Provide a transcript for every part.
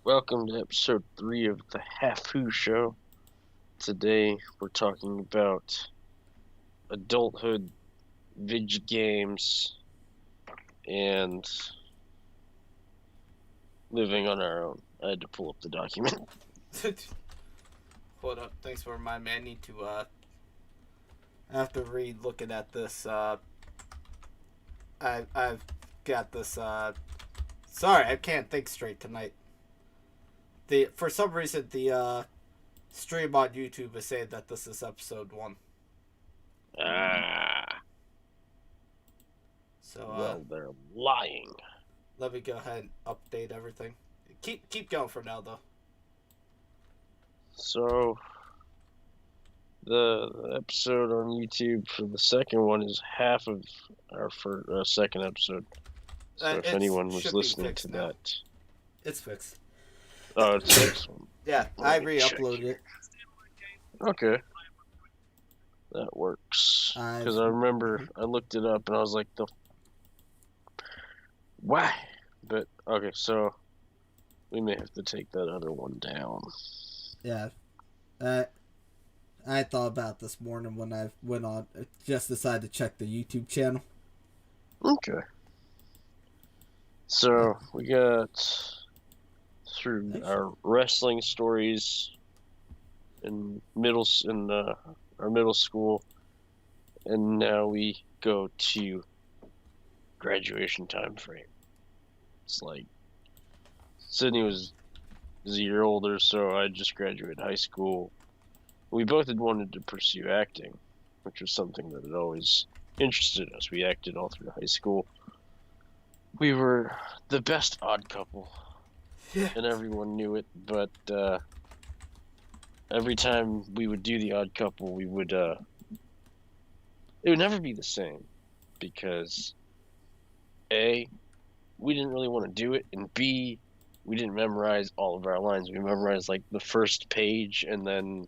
Welcome to episode 3 of the Hafu Show. Today we're talking about adulthood, video games, and living on our own. I had to pull up the document. Hold up, thanks for reminding me. I need to, I have to looking at this, I've got this, sorry, I can't think straight tonight. For some reason, the, stream on YouTube is saying that this is episode 1. So, Well, they're lying. let me go ahead and update everything. Keep going for now, though. So, the episode on YouTube for the second one is half of our second episode. So if anyone was listening to now. that. It's fixed. Oh, it's fixed. Yeah, I re-uploaded it. Okay. That works. Because I remember I looked it up and I was like, why? But, okay, so we may have to take that other one down. Yeah. I thought about this morning when I went on, just decided to check the YouTube channel. Okay. So, we got through our wrestling stories in our middle school, and now we go to graduation time frame. It's like Sydney was a year older, so I just graduated high school. We both had wanted to pursue acting, which was something that had always interested us. We acted all through high school. We were the best odd couple, and everyone knew it, but every time we would do the odd couple, it would never be the same, because A, we didn't really want to do it, and B, we didn't memorize all of our lines. We memorized like the first page, and then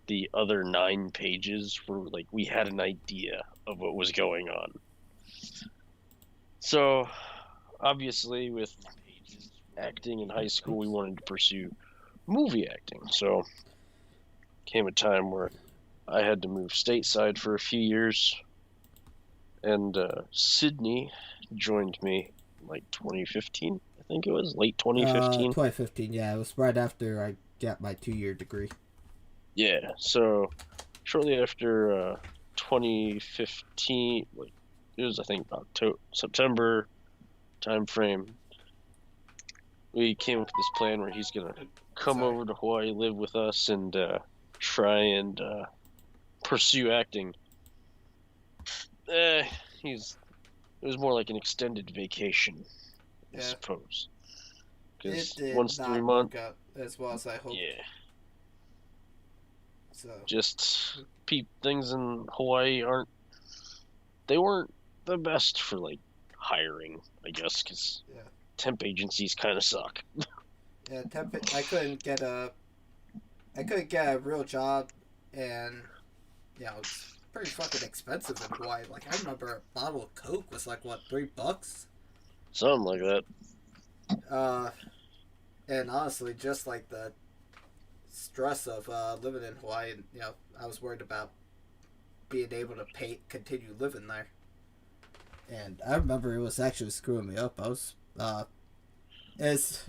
the other 9 pages were like we had an idea of what was going on. So obviously with acting in high school, we wanted to pursue movie acting. So came a time where I had to move stateside for a few years, and Sydney joined me like 2015. I think it was late 2015. 2015, yeah. It was right after I got my 2-year degree. Yeah, so shortly after 2015, like it was I think September time frame, we came up with this plan where he's gonna come over to Hawaii, live with us, and try and pursue acting. It was more like an extended vacation, I suppose. It did once not 3 months, work out as well as I hoped. yeah. So Just things in Hawaii weren't the best for like hiring, I guess, because temp agencies kind of suck. Yeah, I couldn't get a real job, and it's pretty fucking expensive in Hawaii. Like I remember a bottle of Coke was like what, $3? Something like that. And honestly, just like the stress of living in Hawaii, and I was worried about being able to continue living there. And I remember it was actually screwing me up. I was as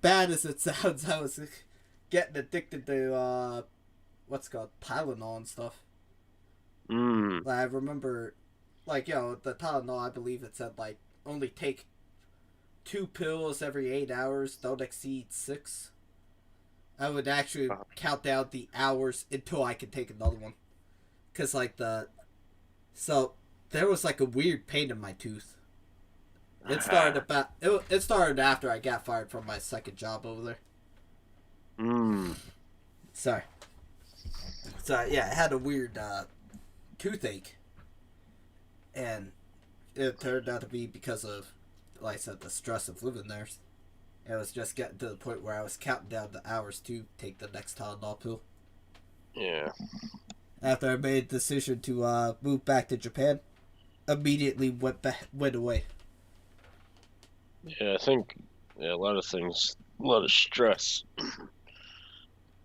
bad as it sounds, I was getting addicted to what's called Tylenol and stuff. Like, I remember, the Tylenol, I believe it said only take 2 pills every 8 hours, don't exceed 6. I would actually count down the hours until I could take another one. Because, so there was a weird pain in my tooth. It started after I got fired from my second job over there. Sorry. So, yeah, I had a weird toothache. And it turned out to be because of, like I said, the stress of living there. It was just getting to the point where I was counting down the hours to take the next Tylenol pill. Yeah. After I made the decision to move back to Japan, immediately went away. Yeah, I think a lot of things, a lot of stress.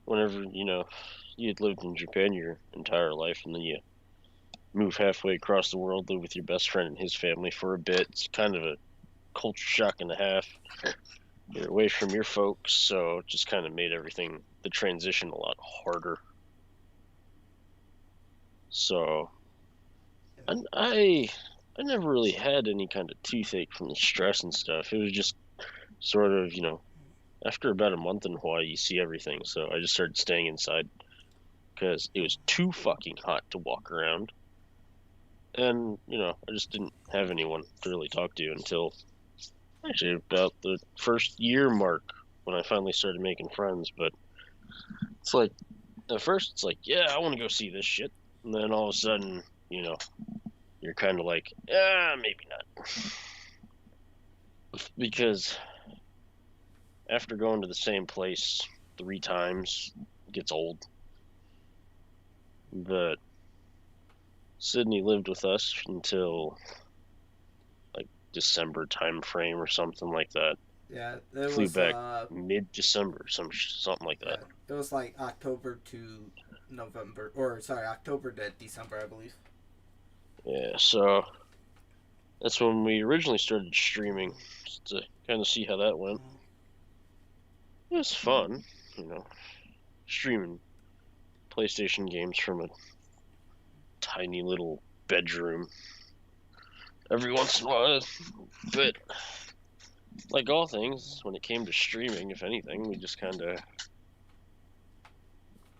Whenever you had lived in Japan your entire life, and then you move halfway across the world, live with your best friend and his family for a bit. It's kind of a culture shock and a half. You're away from your folks, so it just kind of made the transition a lot harder. So, and I never really had any kind of toothache from the stress and stuff. It was just sort of, after about a month in Hawaii, you see everything. So I just started staying inside because it was too fucking hot to walk around. And, I just didn't have anyone to really talk to until actually about the first year mark when I finally started making friends. But it's like, at first, it's like, yeah, I want to go see this shit. And then all of a sudden, you're kind of like, maybe not. Because after going to the same place 3 times, it gets old. But Sydney lived with us until like December time frame or something like that. Yeah, it Flew was back mid-December, something like that. yeah, it was like October to November, or sorry, October to December, I believe. Yeah, so that's when we originally started streaming, just to kind of see how that went. It was fun, streaming PlayStation games from a tiny little bedroom every once in a while. But like all things, when it came to streaming, if anything, we just kind of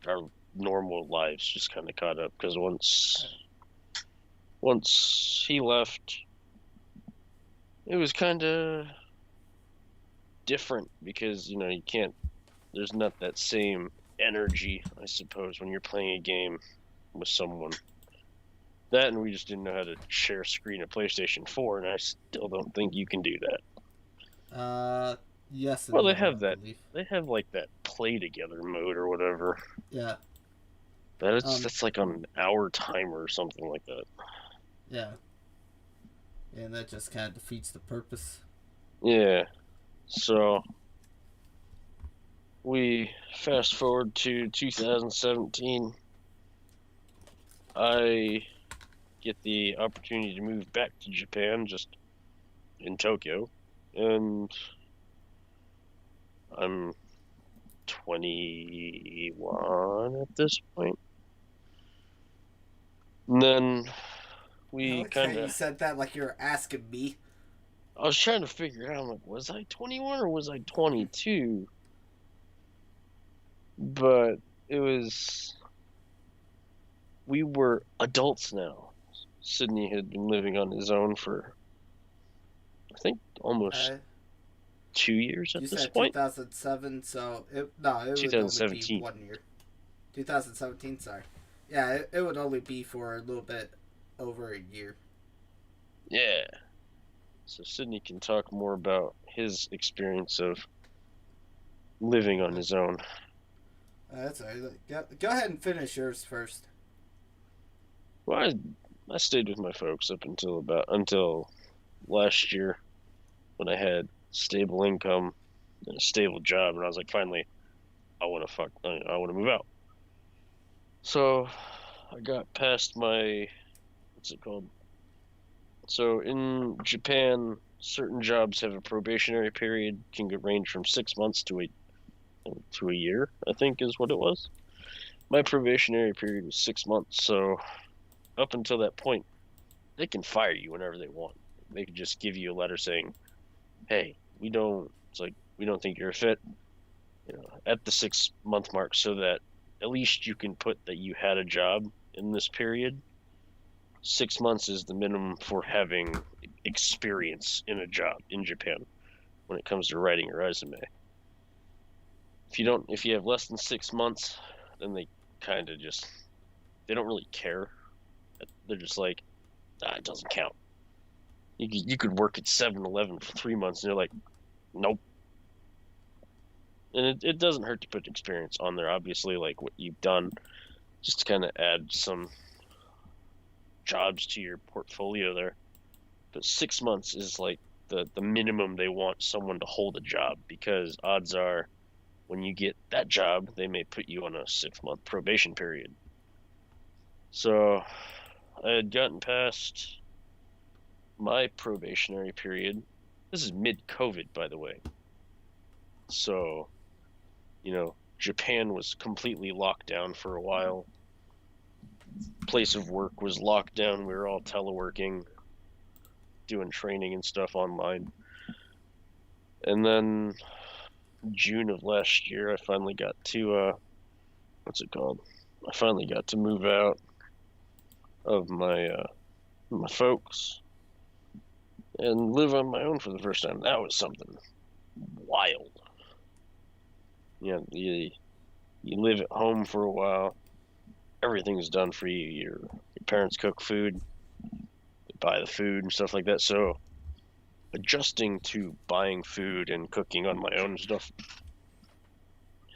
our normal lives just kind of caught up because once he left, it was kind of different because you can't. There's not that same energy, I suppose, when you're playing a game with someone. That and we just didn't know how to share a screen at PlayStation 4, and I still don't think you can do that. Yes Well, and no, I believe. They have like that play together mode or whatever. Yeah. That's like on an hour timer or something like that. Yeah. And that just kind of defeats the purpose. Yeah. So we fast forward to 2017. I get the opportunity to move back to Japan, just in Tokyo, and I'm 21 at this point. And then I we like how kind you of. said that like you're asking me. I was trying to figure out, I'm like, was I 21 or was I 22? But it was. We were adults now. Sydney had been living on his own for, I think, almost Uh, 2 years you at this said point. 2007, so it would only be 2017. 1 year. 2017, sorry. Yeah, it would only be for a little bit over a year. Yeah. So Sydney can talk more about his experience of living on his own. That's all right. Go ahead and finish yours first. Well, I stayed with my folks up until last year when I had stable income and a stable job, and I was like, finally, I want to move out. So I got past my what's it called? So in Japan, certain jobs have a probationary period, can range from 6 months to a year, I think is what it was. My probationary period was 6 months, so up until that point, they can fire you whenever they want. They could just give you a letter saying, "Hey, we don't." It's like we don't think you're a fit. At the 6 month mark, so that at least you can put that you had a job in this period. 6 months is the minimum for having experience in a job in Japan when it comes to writing a resume. If you have less than 6 months, then they kind of just they don't really care. They're just like, it doesn't count. You could work at 7-Eleven for 3 months, and they're like, nope. And it doesn't hurt to put experience on there, obviously, like what you've done, just to kind of add some jobs to your portfolio there. But 6 months is like the minimum they want someone to hold a job, because odds are when you get that job, they may put you on a 6-month probation period. So I had gotten past my probationary period. This is mid-COVID, by the way. So, Japan was completely locked down for a while. Place of work was locked down. We were all teleworking, doing training and stuff online. And then June of last year, I finally got to, what's it called? I finally got to move out of my folks and live on my own for the first time. That was something wild. You live at home for a while. Everything's done for you. Your parents cook food, they buy the food and stuff like that. So adjusting to buying food and cooking on my own stuff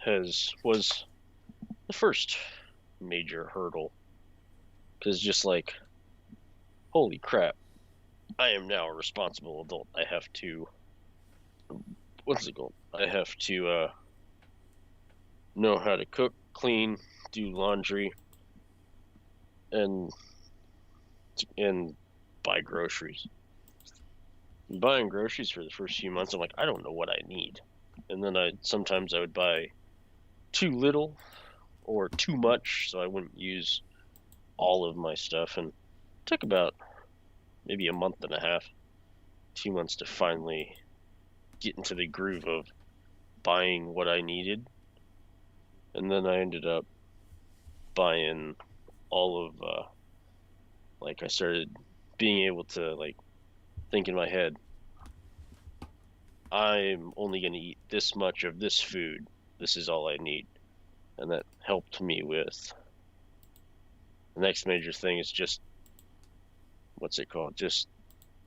was the first major hurdle. Because just like, holy crap, I am now a responsible adult. I have to, what's it called? I have to know how to cook, clean, do laundry, and buy groceries. And buying groceries for the first few months, I'm like, I don't know what I need. And then sometimes I would buy too little or too much, so I wouldn't use all of my stuff. And it took about maybe a month and a half, 2 months to finally get into the groove of buying what I needed. And then I ended up buying all of, I started being able to, think in my head, I'm only going to eat this much of this food. This is all I need. And that helped me with the next major thing is just, what's it called? Just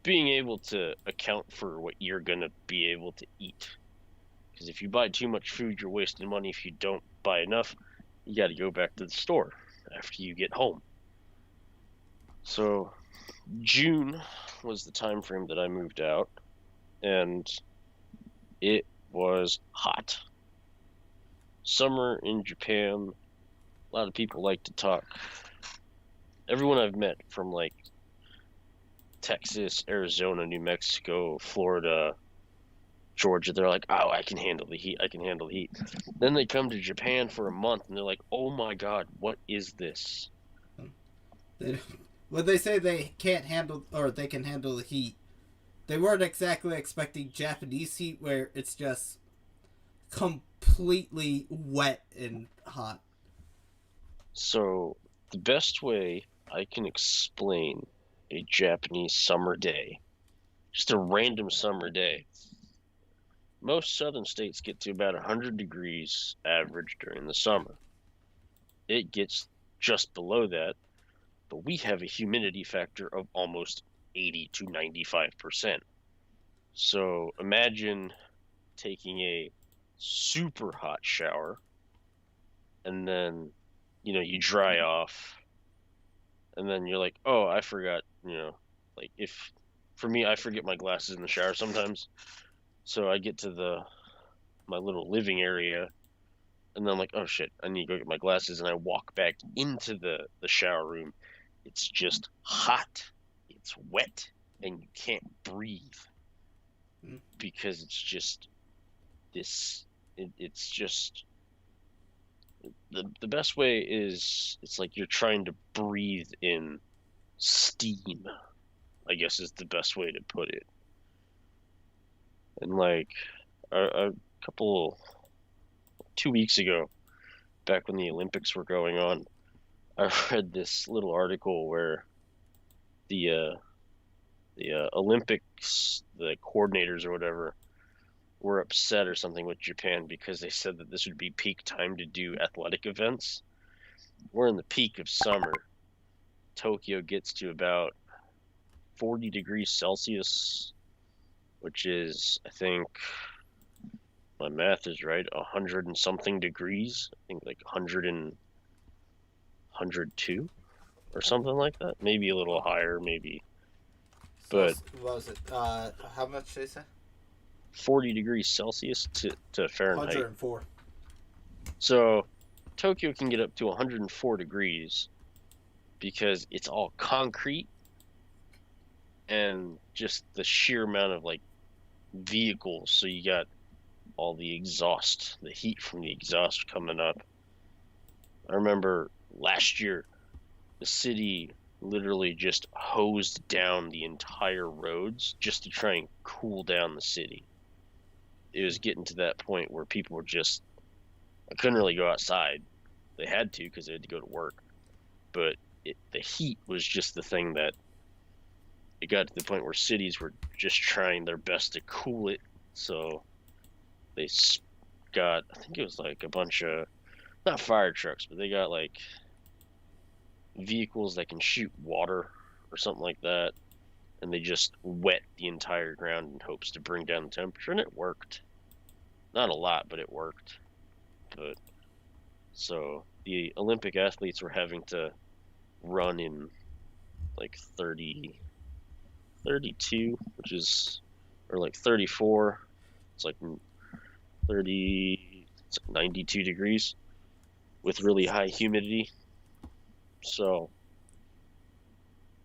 being able to account for what you're going to be able to eat. Because if you buy too much food, you're wasting money. If you don't buy enough, you got to go back to the store after you get home. So June was the time frame that I moved out, and it was hot. Summer in Japan, a lot of people like to talk. Everyone I've met from Texas, Arizona, New Mexico, Florida, Georgia, they're like, oh, I can handle the heat. I can handle the heat. Then they come to Japan for a month and they're like, oh my God, what is this? When they say they can't handle, or they can handle the heat, they weren't exactly expecting Japanese heat where it's just completely wet and hot. So the best way I can explain a Japanese summer day, just a random summer day. Most southern states get to about 100 degrees average during the summer. It gets just below that, but we have a humidity factor of almost 80 to 95%. So imagine taking a super hot shower and then, you dry off and then you're like, oh, I forgot, if for me, I forget my glasses in the shower sometimes. So I get to my little living area and then I'm like, oh shit, I need to go get my glasses. And I walk back into the shower room. It's just hot. It's wet and you can't breathe because it's just it's just the best way is it's like you're trying to breathe in steam, I guess is the best way to put it. And a couple 2 weeks ago, back when the Olympics were going on, I read this little article where the Olympics, the coordinators or whatever, were upset or something with Japan because they said that this would be peak time to do athletic events. We're in the peak of summer. Tokyo gets to about 40 degrees Celsius, which is, I think, my math is right, 100 and something degrees. I think 102 or something like that. Maybe a little higher, maybe So but what was it? How much did they say? 40 degrees Celsius to Fahrenheit. 104. So Tokyo can get up to 104 degrees because it's all concrete and just the sheer amount of like vehicles. So you got all the exhaust, the heat from the exhaust coming up. I remember last year, the city literally just hosed down the entire roads just to try and cool down the city. It was getting to that point where people were just, I couldn't really go outside. They had to because they had to go to work. But the heat was just the thing that it got to the point where cities were just trying their best to cool it. So they got, I think it was like a bunch of, not fire trucks, but they got like vehicles that can shoot water or something like that. And they just wet the entire ground in hopes to bring down the temperature. And it worked. Not a lot, but it worked. But so the Olympic athletes were having to run in like 30, 32, which is, or like 34. It's like 30, it's like 92 degrees with really high humidity. So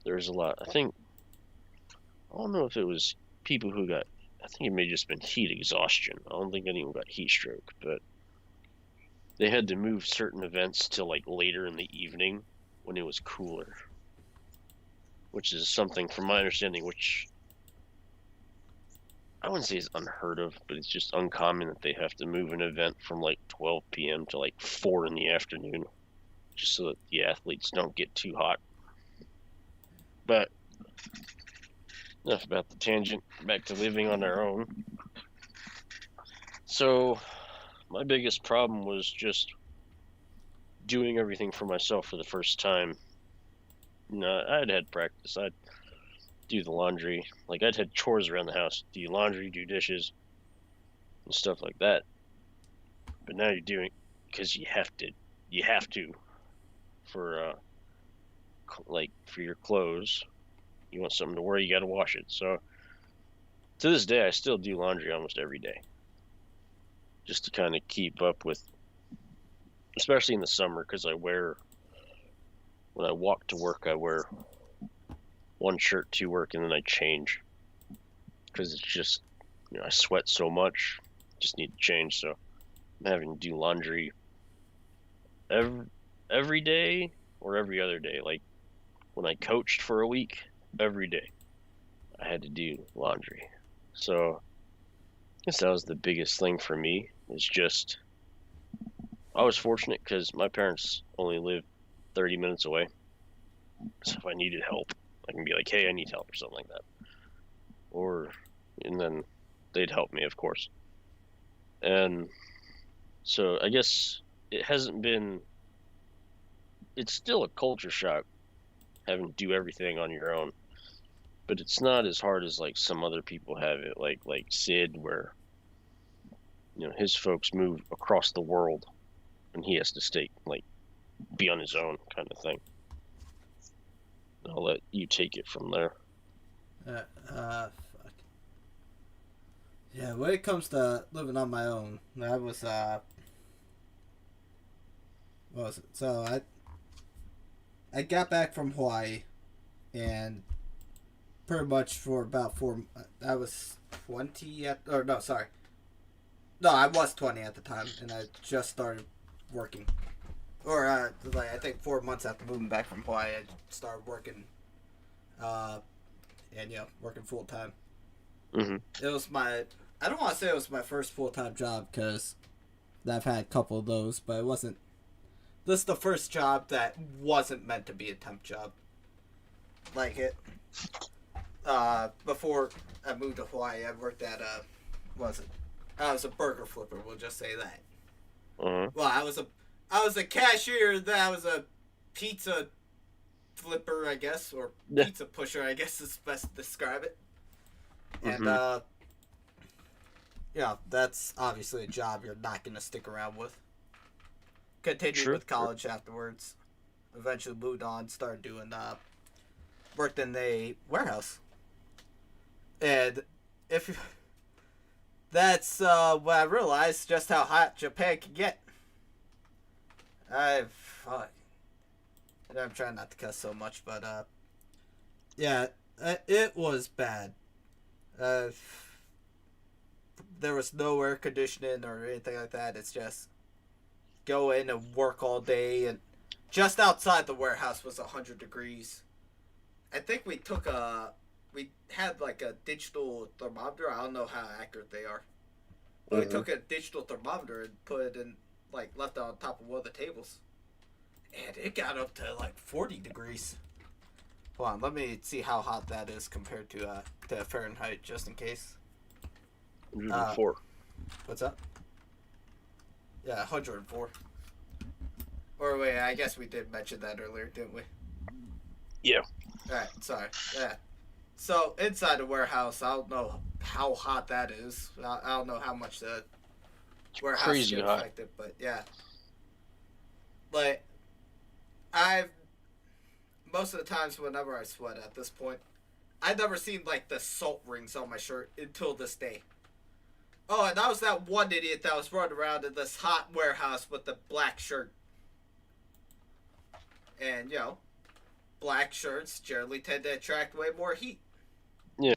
there's a lot. I don't know if it was people who got, I think it may have just been heat exhaustion. I don't think anyone got heat stroke, but they had to move certain events to like later in the evening when it was cooler, which is something from my understanding, which I wouldn't say is unheard of, but it's just uncommon that they have to move an event from like 12 p.m. to like 4 in the afternoon, just so that the athletes don't get too hot. But enough about the tangent. Back to living on our own. So my biggest problem was just doing everything for myself for the first time. I'd had practice. I'd do the laundry. Like, I'd had chores around the house. Do laundry, do dishes, and stuff like that. But now you're doing, because you have to, for, like, for your clothes. You want something to wear, you gotta wash it. So, to this day, I still do laundry almost every day. Just to kind of keep up with, especially in the summer, because when I walk to work, I wear one shirt to work and then I change. Because it's just, I sweat so much, just need to change. So I'm having to do laundry every day or every other day. Like when I coached for a week, every day I had to do laundry. So I guess that was the biggest thing for me. Is just, I was fortunate because my parents only live 30 minutes away. So if I needed help, I can be like, hey, I need help or something like that. And then they'd help me, of course. And so I guess it's still a culture shock having to do everything on your own. But it's not as hard as like some other people have it, like Sid, where his folks move across the world and he has to be on his own kind of thing. I'll let you take it from there. Fuck. Yeah, when it comes to living on my own, that was, what was it? So, I got back from Hawaii, and pretty much for about I was 20 I was 20 at the time, and I just started working. Or, I think 4 months after moving back from Hawaii, I started working, working full time. Mm-hmm. It was I don't want to say it was my first full-time job, because I've had a couple of those, but it wasn't, this is the first job that wasn't meant to be a temp job. Before I moved to Hawaii, I worked at, I was a burger flipper, we'll just say that. Uh-huh. Well, I was a cashier, then I was a pizza flipper, I guess, or pizza pusher, I guess is best to describe it. Mm-hmm. And, that's obviously a job you're not going to stick around with. Continued with college afterwards. Eventually moved on, started doing, worked in a warehouse. And if that's what I realized, just how hot Japan can get. Fuck. I'm trying not to cuss so much, but yeah, it was bad. Uh, there was no air conditioning or anything like that. It's just go in and work all day, and just outside the warehouse was 100 degrees. I think we had like a digital thermometer. I don't know how accurate they are. But we took a digital thermometer and put it in, like, left it on top of one of the tables. And it got up to like 40 degrees. Hold on, let me see how hot that is compared to Fahrenheit, just in case. 104. What's up? Yeah, 104. Or wait, I guess we did mention that earlier, didn't we? Yeah. Alright, sorry. Yeah. So, inside the warehouse, I don't know how hot that is. I don't know how much the warehouse Crazy is hot. affected, but yeah. Like, most of the times whenever I sweat at this point, I've never seen, like, the salt rings on my shirt until this day. Oh, and I was that one idiot that was running around in this hot warehouse with the black shirt. And, black shirts generally tend to attract way more heat. Yeah.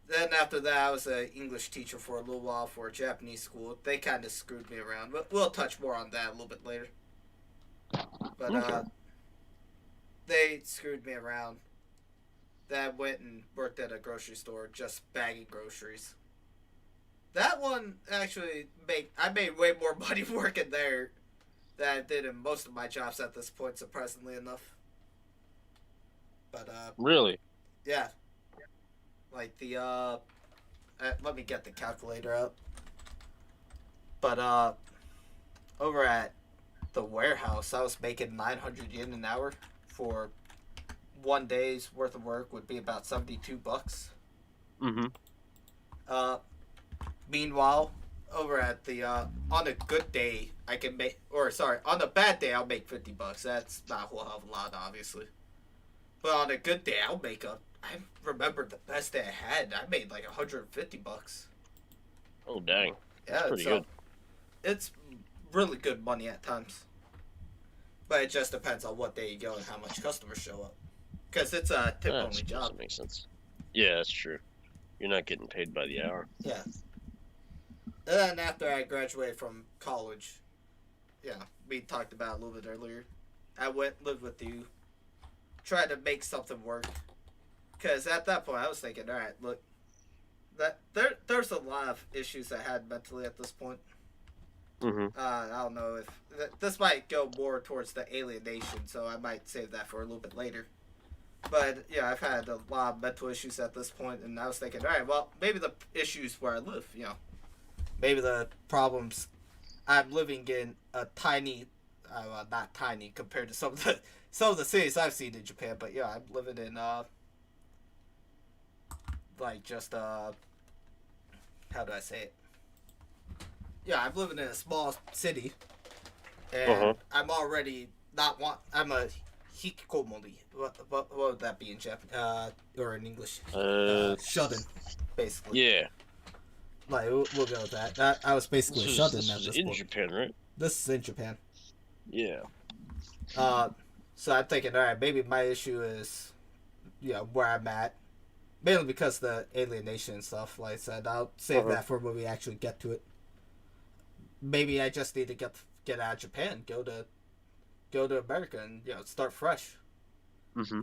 Then after that, I was an English teacher for a little while for a Japanese school. They kind of screwed me around, but we'll touch more on that a little bit later. But Okay. they screwed me around. Then I went and worked at a grocery store, just bagging groceries. That one actually I made way more money working there than I did in most of my jobs at this point, surprisingly enough. But Really? yeah, like the let me get the calculator out. But over at the warehouse, I was making 900 yen an hour for 1 day's worth of work. Would be about $72. Meanwhile, over at the on a good day, I can make, or sorry, on a bad day, I'll make $50. That's not a whole hell of a lot, obviously. But on a good day, I'll make I remember the best day I had. I made like $150. Oh, dang. That's Yeah, pretty good. It's really good money at times. But it just depends on what day you go and how much customers show up. Because it's a tip-only job. That makes sense. Yeah, that's true. You're not getting paid by the hour. Yeah. And then after I graduated from college, we talked about it a little bit earlier. I went lived with you, tried to make something work. Because at that point, I was thinking, all right, look, there's a lot of issues I had mentally at this point. I don't know if this might go more towards the alienation, so I might save that for a little bit later. But yeah, I've had a lot of mental issues at this point, and I was thinking, all right, well, maybe the issues where I live, maybe the problems I'm living in a tiny, not tiny compared to some of the cities I've seen in Japan, but yeah, I'm living in like just how do I say it? Yeah, I'm living in a small city, and I'm already I'm a hikikomori. What would that be in Japanese? Or in English? Shut-in, basically. Yeah. Like, we'll go with that. I was basically shut-in at this point. This is in Japan, right? This is in Japan. Yeah. So I'm thinking, all right, maybe my issue is, where I'm at. Mainly because the alienation and stuff. Like I said, I'll save that for when we actually get to it. Maybe I just need to get out of Japan, go to America, and start fresh.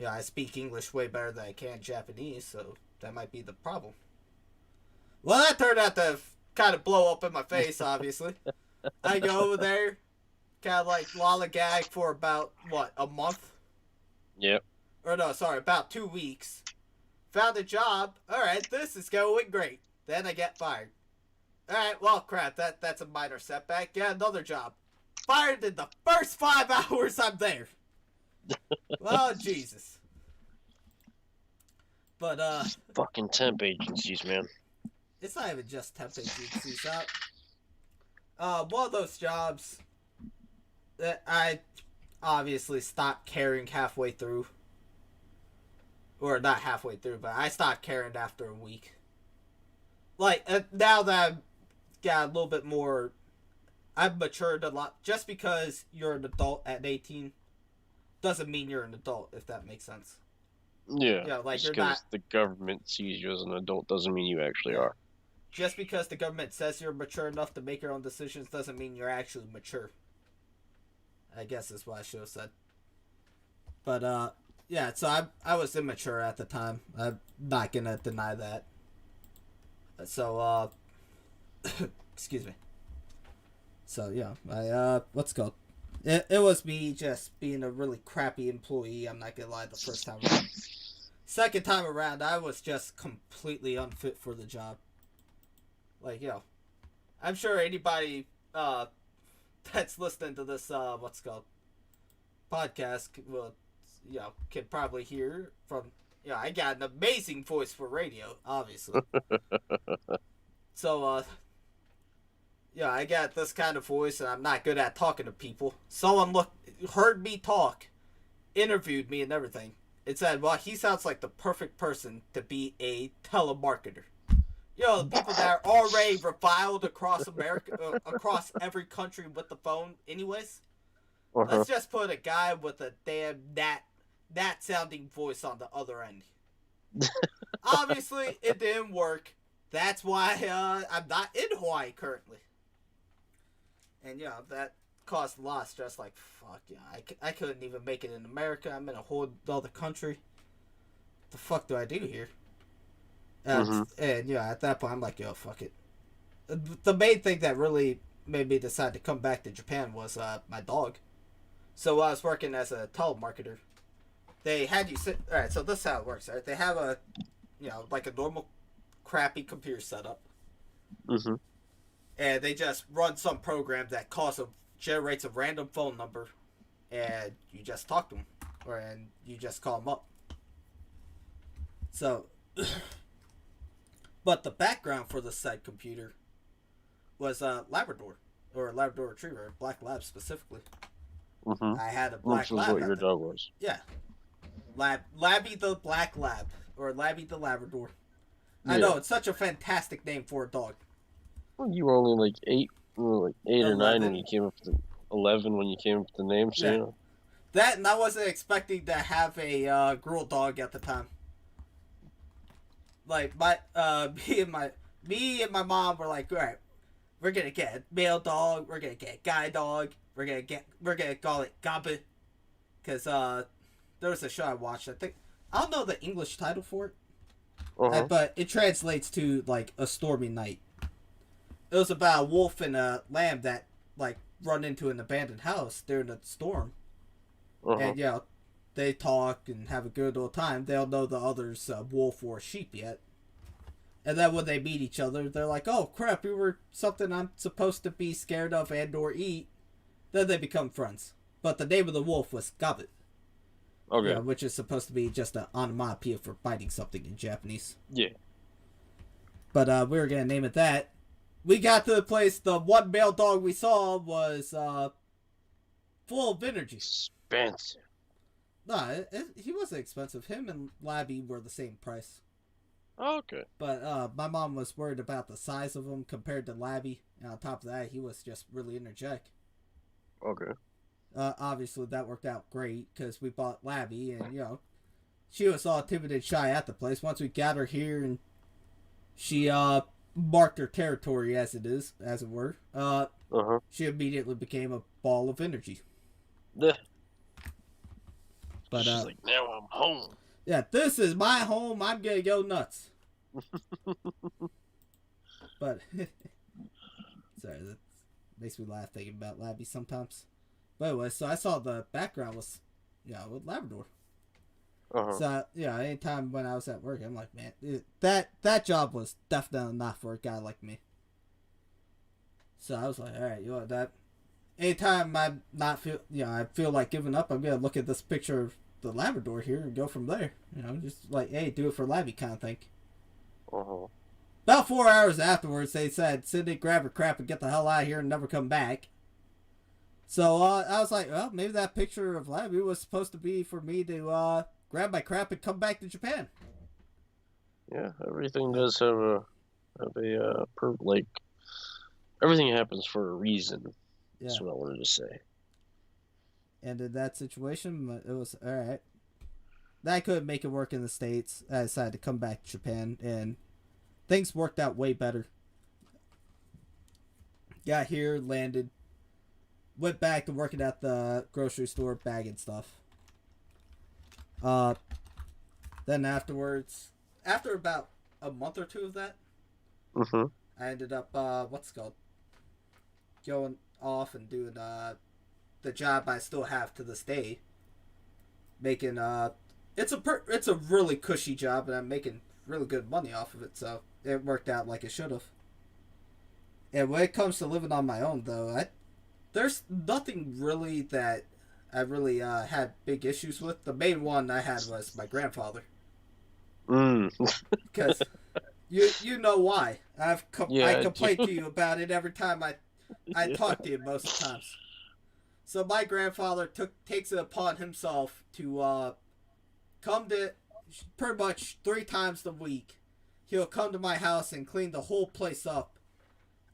I speak English way better than I can Japanese, so that might be the problem. Well, that turned out to kind of blow up in my face, obviously. I go over there, kind of like lollygag for about, a month? Yep. Or no, sorry, about 2 weeks. Found a job. Alright, this is going great. Then I get fired. Alright, well, crap, that's a minor setback. Get another job. Fired in the first 5 hours I'm there. Well, Jesus. But, Fucking temp agencies, man. It's not even just temp agencies. One of those jobs that I obviously stopped caring halfway through. Or not halfway through, but I stopped caring after a week. Like, now that I've got a little bit more, I've matured a lot. Just because you're an adult at 18 doesn't mean you're an adult, if that makes sense. Yeah. You know, like, Just you're because not. the government sees you as an adult doesn't mean you actually are. Just because the government says you're mature enough to make your own decisions doesn't mean you're actually mature. I guess is what I should have said. But, yeah, so I was immature at the time. I'm not gonna deny that. So, excuse me. So, yeah, let's go. It was me just being a really crappy employee, I'm not gonna lie, the first time around. Second time around, I was just completely unfit for the job. Like, I'm sure anybody, that's listening to this, podcast will, can probably hear from, I got an amazing voice for radio, obviously. So, I got this kind of voice, and I'm not good at talking to people. Someone heard me talk, interviewed me and everything. It said, well, he sounds like the perfect person to be a telemarketer. The people that are already reviled across America, across every country with the phone anyways. Let's just put a guy with a damn that sounding voice on the other end. Obviously, it didn't work. That's why I'm not in Hawaii currently. And that caused a lot of stress. Like, fuck, I couldn't even make it in America. I'm in a whole other country. What the fuck do I do here? And at that point, I'm like, fuck it. The main thing that really made me decide to come back to Japan was my dog. So while I was working as a telemarketer, they had you sit. All right, so this is how it works. Right, they have a, like a normal, crappy computer setup. And they just run some program that generates a random phone number, and you just talk to them, and you just call them up. So, but the background for the said computer was a Labrador, or a Labrador Retriever, Black Lab specifically. I had a Black Lab. Which was what your dog was. Yeah. Labby the Black Lab, or Labby the Labrador. Yeah. I know, it's such a fantastic name for a dog. Well, you were only like 8 or 9 when you came up with 11 when you came up with the name, so yeah. That, and I wasn't expecting to have a girl dog at the time. Like, me and my mom were like, all right, we're gonna get a male dog, we're gonna get a guy dog, we're gonna call it Gabe, because there was a show I watched. I don't know the English title for it, but it translates to like a stormy night. It was about a wolf and a lamb that like run into an abandoned house during a storm, and they talk and have a good old time. They don't know the other's wolf or sheep yet. And then when they meet each other, they're like, oh crap, you were something I'm supposed to be scared of and or eat. Then they become friends. But the name of the wolf was Gabbit. Okay. Which is supposed to be just an onomatopoeia for biting something in Japanese. Yeah. But we were going to name it that. We got to the place, the one male dog we saw was full of energy. Expensive. No, he wasn't expensive. Him and Labby were the same price. Oh, okay. But my mom was worried about the size of him compared to Labby. And on top of that, he was just really energetic. Okay. Obviously, that worked out great because we bought Labby, and she was all timid and shy at the place. Once we got her here, and she marked her territory as it were. She immediately became a ball of energy. Yeah. But she's like, now I'm home. Yeah, this is my home. I'm gonna go nuts. But sorry, that makes me laugh thinking about Labby sometimes. But anyway, so I saw the background was, with Labrador. So anytime when I was at work, I'm like, man, that job was definitely not for a guy like me. So I was like, all right, that. Anytime I feel like giving up, I'm gonna look at this picture of the Labrador here and go from there. Just like, hey, do it for Labby kind of thing. About 4 hours afterwards, they said, Sydney, grab her crap and get the hell out of here and never come back. So I was like, well, maybe that picture of Labby was supposed to be for me to grab my crap and come back to Japan. Yeah, everything does have like everything happens for a reason. Yeah. That's what I wanted to say. And in that situation, it was all right. I couldn't make it work in the States. I decided to come back to Japan, and things worked out way better. Got here, landed, went back to working at the grocery store, bagging stuff. Then afterwards, after about a month or two of that, Mm-hmm. I ended up what's it called, going off and doing the job I still have to this day. Making it's a really cushy job, and I'm making really good money off of it, so it worked out like it should have. And when it comes to living on my own, though, there's nothing really that I really had big issues with. The main one I had was my grandfather. Because you know why. I complain to you about it every time I talk to you most of the times. So my grandfather takes it upon himself to come to pretty much 3 times a week. He'll come to my house and clean the whole place up.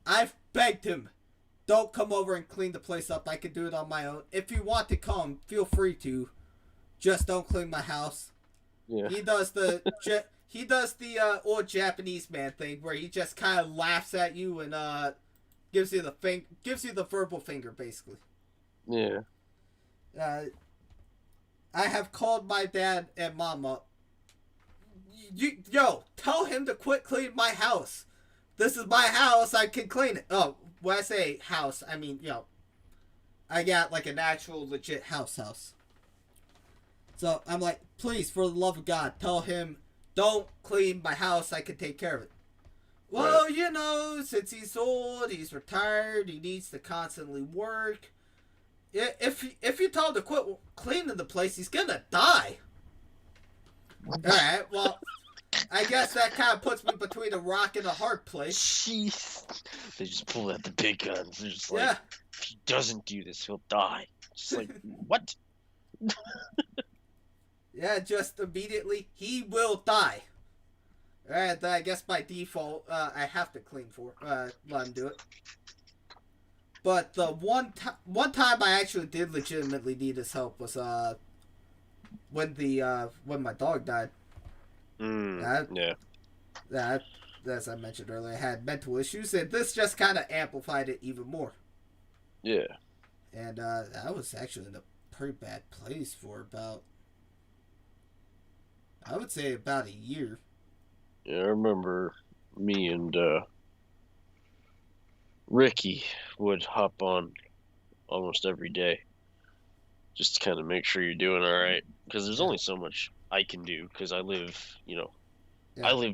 I've begged him, don't come over and clean the place up. I can do it on my own. If you want to come, feel free to. Just don't clean my house. Yeah. He does the old Japanese man thing where he just kind of laughs at you and gives you the verbal finger, basically. Yeah. I have called my dad and mom up. Tell him to quit cleaning my house. This is my house. I can clean it. Oh, when I say house, I mean, I got like an actual legit house. So I'm like, please, for the love of God, tell him, don't clean my house. I can take care of it. Well, right. Since he's old, he's retired, he needs to constantly work. If you tell him to quit cleaning the place, he's gonna die. Alright, well, I guess that kind of puts me between a rock and a hard place. Jeez. They just pull out the big guns. They're just like, if he doesn't do this, he'll die. Just like, what? Yeah, just immediately, he will die. Alright, I guess by default, I have to let him do it. But the one time I actually did legitimately need his help was when my dog died. That, as I mentioned earlier, I had mental issues, and this just kind of amplified it even more. Yeah. And I was actually in a pretty bad place for I would say about a year. Yeah, I remember me and Ricky would hop on almost every day just to kind of make sure you're doing all right, because there's only so much I can do, because I lived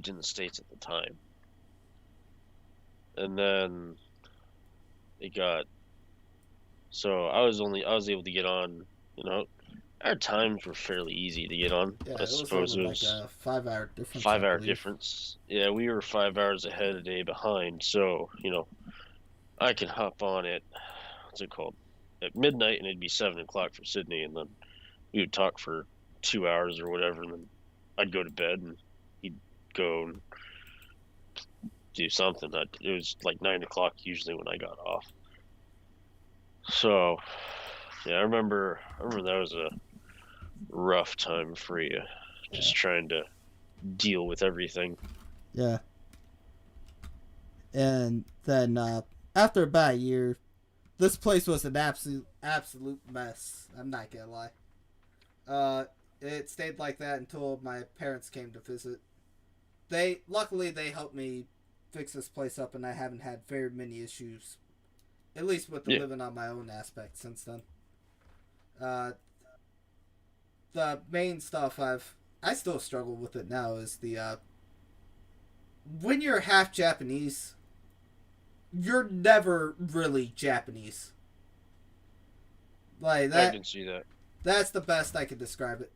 in the States at the time, and then I was able to get on. Our times were fairly easy to get on. Yeah, I suppose it was like a 5-hour difference. 5-hour difference. Yeah, we were 5 hours ahead, a day behind. So I can hop on at at midnight, and it'd be 7 o'clock for Sydney, and then we would talk for 2 hours or whatever, and then I'd go to bed, and he'd go and do something. It was like 9 o'clock usually when I got off. So, yeah, I remember that was a rough time for you, just trying to deal with everything. Yeah. And then after about a year, this place was an absolute mess. I'm not gonna lie. It stayed like that until my parents came to visit. Luckily they helped me fix this place up, and I haven't had very many issues, at least with the living on my own aspect since then. The main stuff I still struggle with it now is the when you're half Japanese, you're never really Japanese. Like that. I can see that. That's the best I can describe it.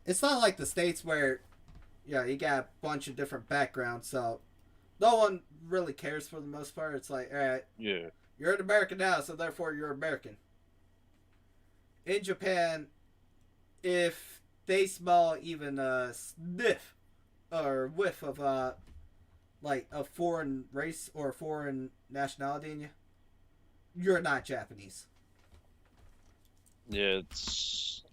It's not like the States where, you got a bunch of different backgrounds, so no one really cares for the most part. It's like, all right, you're an American now, so therefore you're American. In Japan, if they smell even a sniff or whiff of like a foreign race or a foreign nationality in you, you're not Japanese. Yeah, it's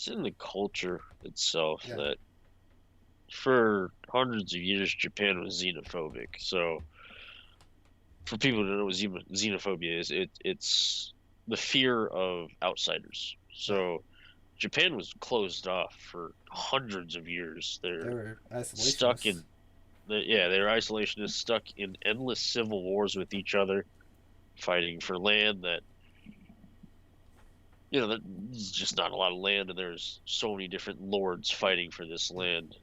in the culture itself Yeah. that for hundreds of years Japan was xenophobic. So for people who don't know what xenophobia is, it's the fear of outsiders. Yeah. So Japan was closed off for hundreds of years. They They're were stuck isolationists. in they're isolationists, stuck in endless civil wars with each other, fighting for land that there's just not a lot of land, and there's so many different lords fighting for this land.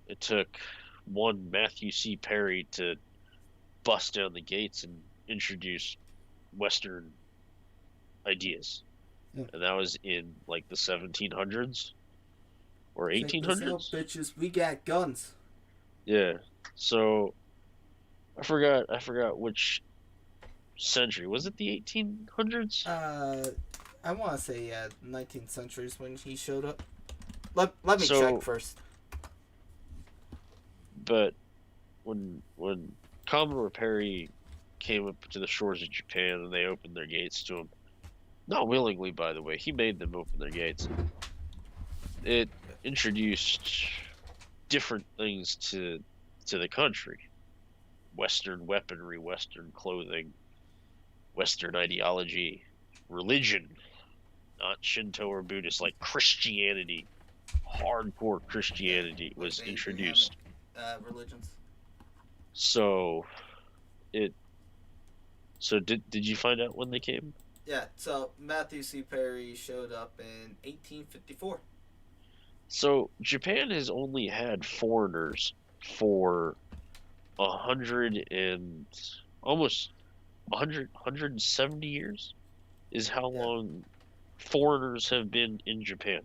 It took one Matthew C. Perry to bust down the gates and introduce Western ideas. Yeah. And that was in like the 1700s or Check this out, 1800s. bitches. We got guns. Yeah. So I forgot which century. Was it the 1800s? I want to say 19th century is when he showed up. Let me So, check first. but when Commodore Perry came up to the shores of Japan and they opened their gates to him, not willingly, by the way, he made them open their gates. It introduced different things to the country: Western weaponry, Western clothing, Western ideology, religion, not Shinto or Buddhist, like Christianity. Hardcore Christianity was introduced. Religions. So did you find out when they came? Yeah, so Matthew C. Perry showed up in 1854. So Japan has only had foreigners for 100 and almost 170 years is how long foreigners have been in Japan.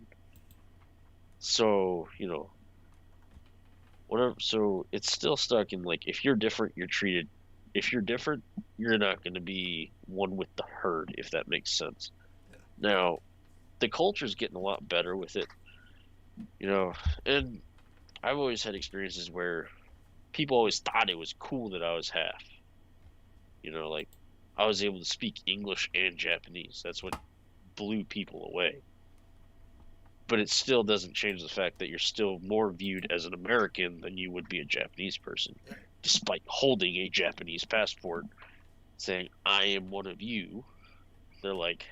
So, whatever. So it's still stuck in like, if you're different, you're treated. If you're different, you're not going to be one with the herd, if that makes sense. Yeah. Now, the culture's getting a lot better with it, and I've always had experiences where people always thought it was cool that I was half. Like I was able to speak English and Japanese. That's what blew people away. But it still doesn't change the fact that you're still more viewed as an American than you would be a Japanese person, despite holding a Japanese passport, saying, I am one of you. They're like,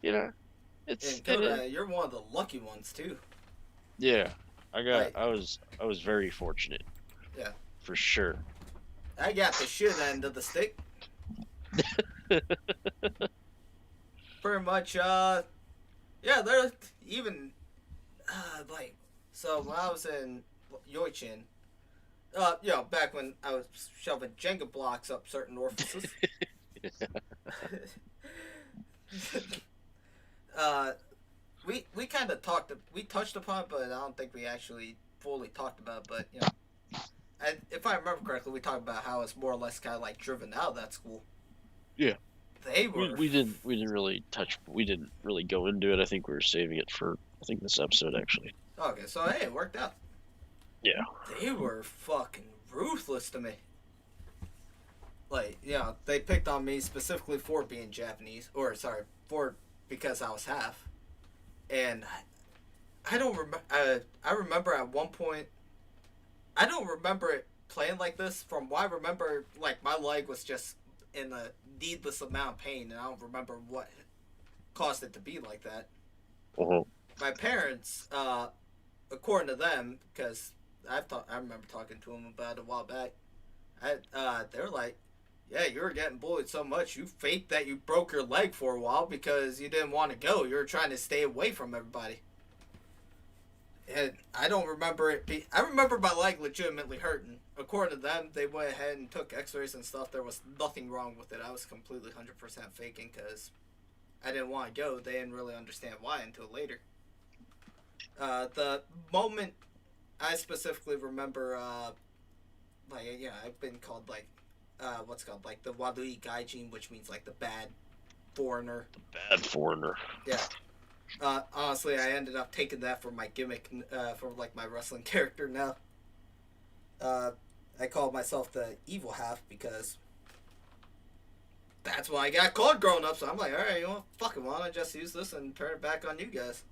Yeah. It's and Koda, you're one of the lucky ones too. Yeah. I was very fortunate. Yeah. For sure. I got the shit end of the stick. Pretty much, they're even, so when I was in Yoichin, back when I was shoving Jenga blocks up certain orifices, we kind of touched upon it, but I don't think we actually fully talked about it, but, and if I remember correctly, we talked about how it's more or less kind of like driven out of that school. Yeah. They were. We didn't really go into it. I think we were saving it for this episode actually. Okay, so hey, it worked out. Yeah. They were fucking ruthless to me. Like, they picked on me specifically for being Japanese, because I was half. And I don't remember. I remember at one point. I don't remember it playing like this. From what I remember, like my leg was just in a needless amount of pain, and I don't remember what caused it to be like that. Uh-huh. My parents, according to them, because I remember talking to them about it a while back. They were like, "Yeah, you were getting bullied so much, you faked that you broke your leg for a while because you didn't want to go. You were trying to stay away from everybody." And I don't remember it I remember my leg legitimately hurting. According to them, they went ahead and took x-rays and stuff. There was nothing wrong with it. I was completely 100% faking because I didn't want to go. They didn't really understand why until later. The moment I specifically remember, I've been called, what's called, the Wadui Gaijin, which means, the bad foreigner. Bad foreigner. Yeah. Honestly, I ended up taking that for my gimmick, for like my wrestling character now. I call myself the evil half because that's what I got called growing up. So I'm like, all right, you know, fuck it, why don't I just use this and turn it back on you guys?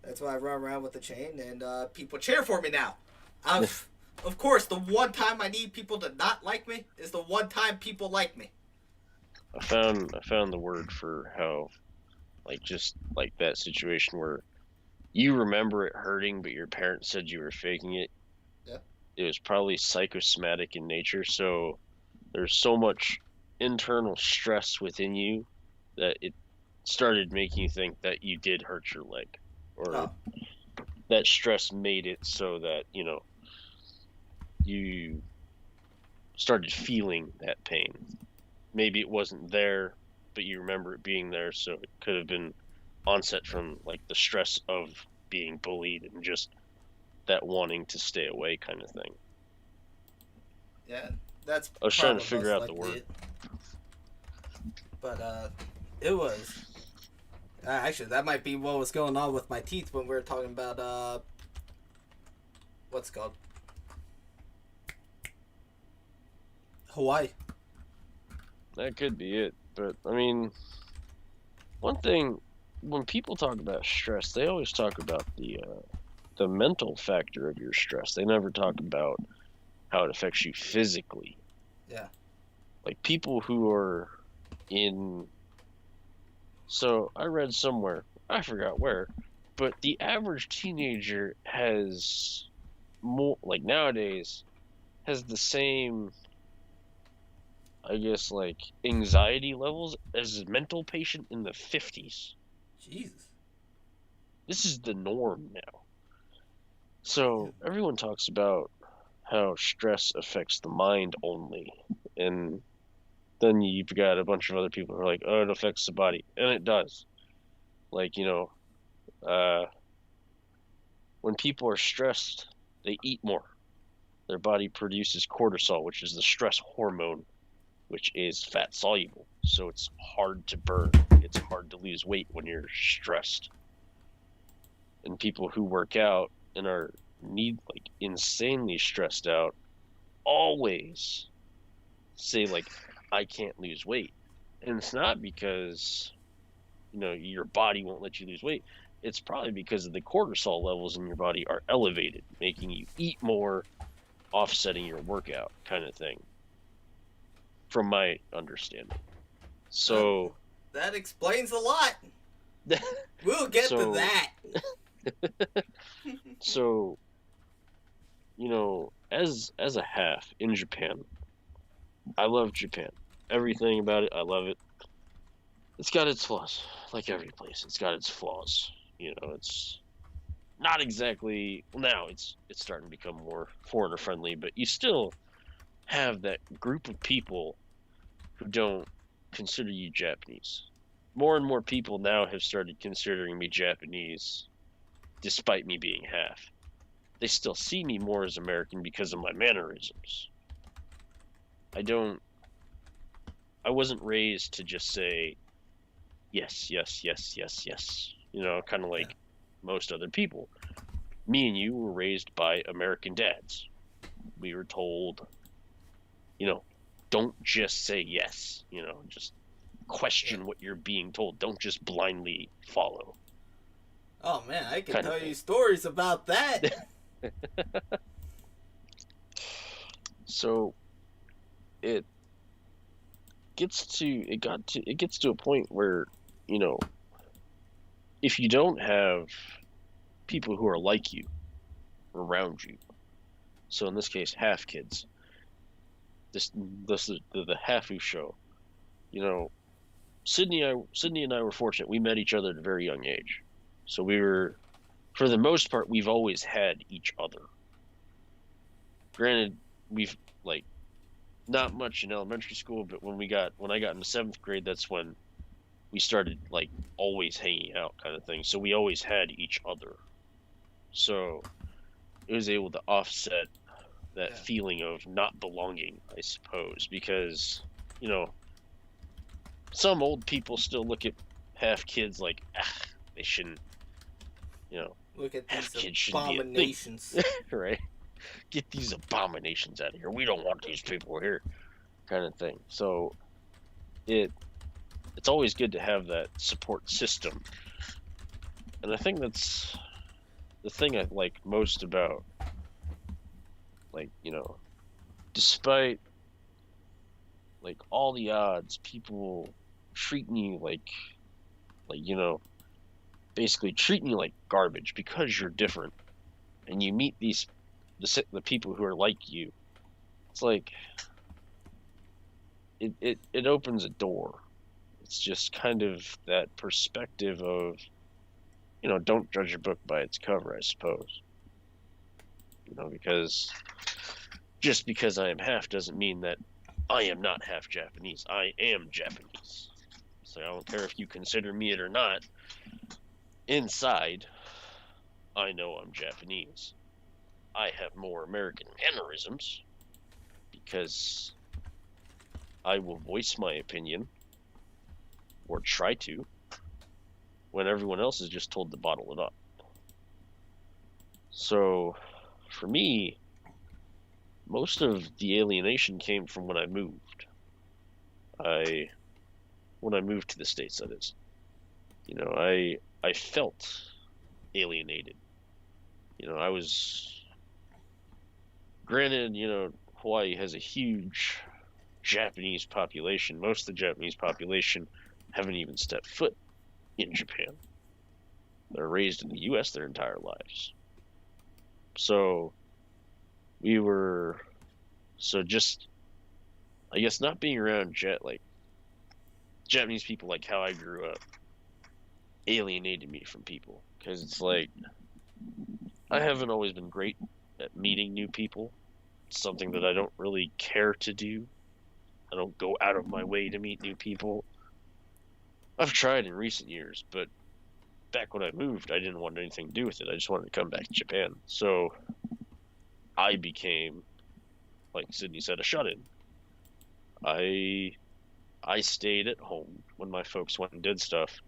That's why I run around with the chain, and people cheer for me now. Of course, the one time I need people to not like me is the one time people like me. I found the word for how, like, just like that situation where you remember it hurting, but your parents said you were faking it. Yeah. It was probably psychosomatic in nature, so there's so much internal stress within you that it started making you think that you did hurt your leg, or that stress made it so that, you know, you started feeling that pain. Maybe it wasn't there, but you remember it being there, so it could have been onset from like the stress of being bullied and just that wanting to stay away kind of thing. Yeah, that's. I was trying to figure out the word. But it was. Actually, that might be what was going on with my teeth when we were talking about what's it called? Hawaii. That could be it, but I mean, one thing, when people talk about stress, they always talk about the mental factor of your stress. They never talk about how it affects you physically. Yeah. Like people who are in. So I read somewhere, I forgot where, but the average teenager has more, like nowadays, has the same, I guess, like anxiety levels as a mental patient in the 50s. Jesus. This is the norm now. So everyone talks about how stress affects the mind only, and then you've got a bunch of other people who are like, oh, it affects the body, and it does. Like, you know, when people are stressed, they eat more. Their body produces cortisol, which is the stress hormone, which is fat soluble. So it's hard to burn. It's hard to lose weight when you're stressed. And people who work out and are like insanely stressed out always say like, I can't lose weight. And it's not because, you know, your body won't let you lose weight. It's probably because of the cortisol levels in your body are elevated, making you eat more, offsetting your workout kind of thing, from my understanding. So that explains a lot. We'll get to that. So, you know, as a half in Japan, I love Japan. Everything about it, I love it. It's got its flaws, like every place. It's got its flaws. You know, it's not exactly, well, now it's starting to become more foreigner friendly, but you still have that group of people who don't consider you Japanese. More and more people now have started considering me Japanese, despite me being half. They still see me more as American because of my mannerisms. I wasn't raised to just say yes, yes, yes, yes, yes. You know, kind of like most other people. Me and you were raised by American dads. We were told, you know, don't just say yes. You know, just question what you're being told. Don't just blindly follow. Oh man, I can tell you stories about that. So it gets to a point where, you know, if you don't have people who are like you around you, so in this case half kids, this is the Hafu Show. You know, Sydney and I were fortunate. We met each other at a very young age, so we were, for the most part, we've always had each other. Granted, we've like not much in elementary school, but when I got into 7th grade, that's when we started like always hanging out kind of thing. So we always had each other. So it was able to offset that feeling of not belonging, I suppose, because, you know, some old people still look at half kids like, they shouldn't, Look at half these kids shouldn't be a thing, abominations. right? Get these abominations out of here. We don't want these people here, kind of thing. So it's always good to have that support system, and I think that's the thing I like most about, like, despite like all the odds, people treating you like basically treating you like garbage because you're different, and you meet the people who are like you. It's like it opens a door. It's just kind of that perspective of, don't judge a book by its cover, I suppose. Because just because I am half doesn't mean that I am not half Japanese. I am Japanese. So I don't care if you consider me it or not. Inside, I know I'm Japanese. I have more American mannerisms because I will voice my opinion, or try to, when everyone else is just told to bottle it up. So, for me, most of the alienation came from when I moved. When I moved to the States, that is. I felt alienated. I was, granted, Hawaii has a huge Japanese population. Most of the Japanese population haven't even stepped foot in Japan. They're raised in the U.S. their entire lives. So just, I guess, not being around Japanese people, like how I grew up, alienated me from people, because it's like I haven't always been great at meeting new people. It's something that I don't really care to do. I don't go out of my way to meet new people. I've tried in recent years, but back when I moved, I didn't want anything to do with it. I just wanted to come back to Japan. So I became, like Sydney said, a shut-in. I stayed at home when my folks went and did stuff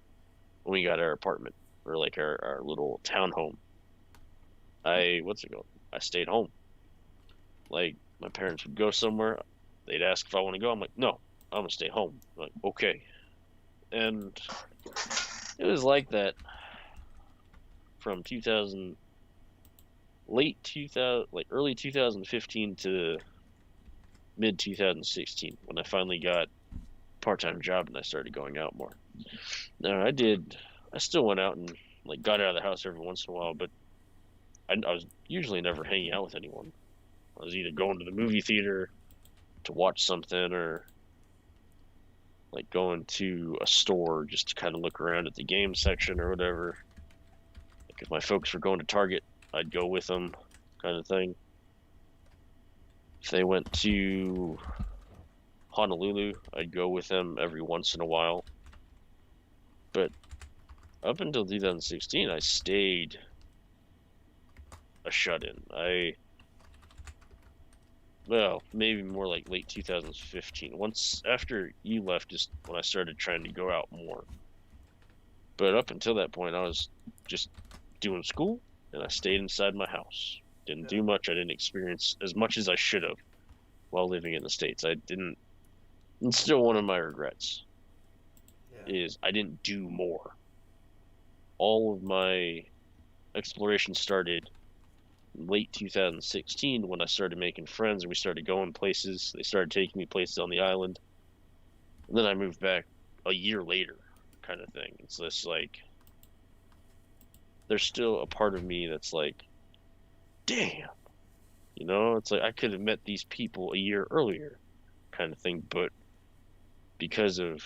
when we got our apartment, or like our little townhome. I stayed home. Like, my parents would go somewhere, they'd ask if I want to go. I'm like, no, I'm gonna stay home. I'm like, okay. And it was like that from 2000, late 2000, like early 2015 to mid 2016, when I finally got a part-time job and I started going out more. Now, I still went out and like got out of the house every once in a while, but I was usually never hanging out with anyone. I was either going to the movie theater to watch something, or like going to a store just to kind of look around at the game section or whatever. Like if my folks were going to Target, I'd go with them, kind of thing. If they went to Honolulu, I'd go with them every once in a while. But up until 2016, I stayed a shut-in. Well, maybe more like late 2015. Once after you left is when I started trying to go out more. But up until that point, I was just doing school, and I stayed inside my house. Didn't do much. I didn't experience as much as I should have while living in the States. I didn't. And still, one of my regrets is I didn't do more. All of my exploration started late 2016 when I started making friends and we started going places. They started taking me places on the island. And then I moved back a year later, kind of thing. It's this like, there's still a part of me that's like, damn, it's like I could have met these people a year earlier, kind of thing. But because of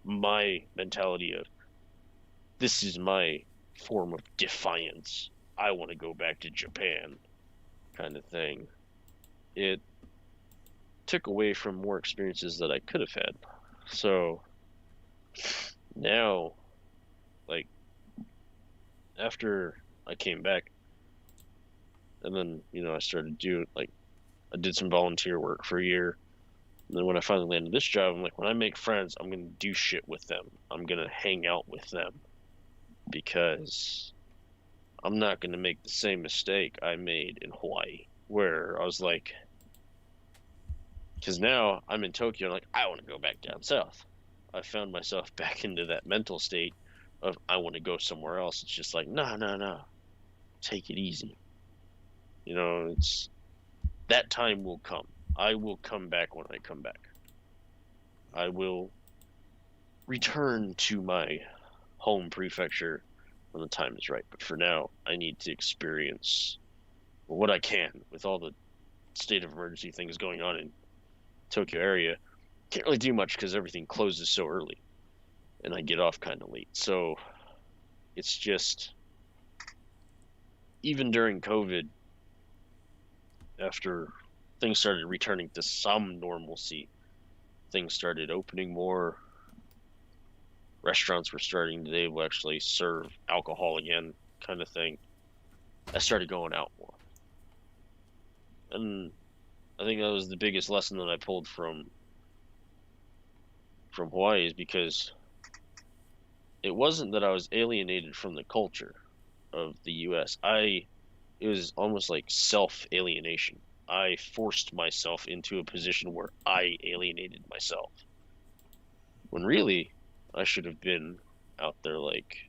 my mentality of, this is my form of defiance, I want to go back to Japan, kind of thing, it took away from more experiences that I could have had. So now, like, after I came back, and then, I started doing, like, I did some volunteer work for a year, And then when I finally landed this job, I'm like, when I make friends, I'm gonna do shit with them. I'm gonna hang out with them because I'm not gonna make the same mistake I made in Hawaii, where I was like, because now I'm in Tokyo, like I want to go back down south. I found myself back into that mental state of I want to go somewhere else. It's just like, no, no, no, take it easy. You know, it's that time will come. I will come back when I come back. I will return to my home prefecture when the time is right. But for now, I need to experience what I can with all the state of emergency things going on in Tokyo area. Can't really do much because everything closes so early, and I get off kind of late. So it's just, even during COVID, after things started returning to some normalcy, things started opening more. Restaurants were starting to actually serve alcohol again, kind of thing. I started going out more. And I think that was the biggest lesson that I pulled from Hawaii, is because it wasn't that I was alienated from the culture of the US. It was almost like self-alienation. I forced myself into a position where I alienated myself. When really, I should have been out there, like,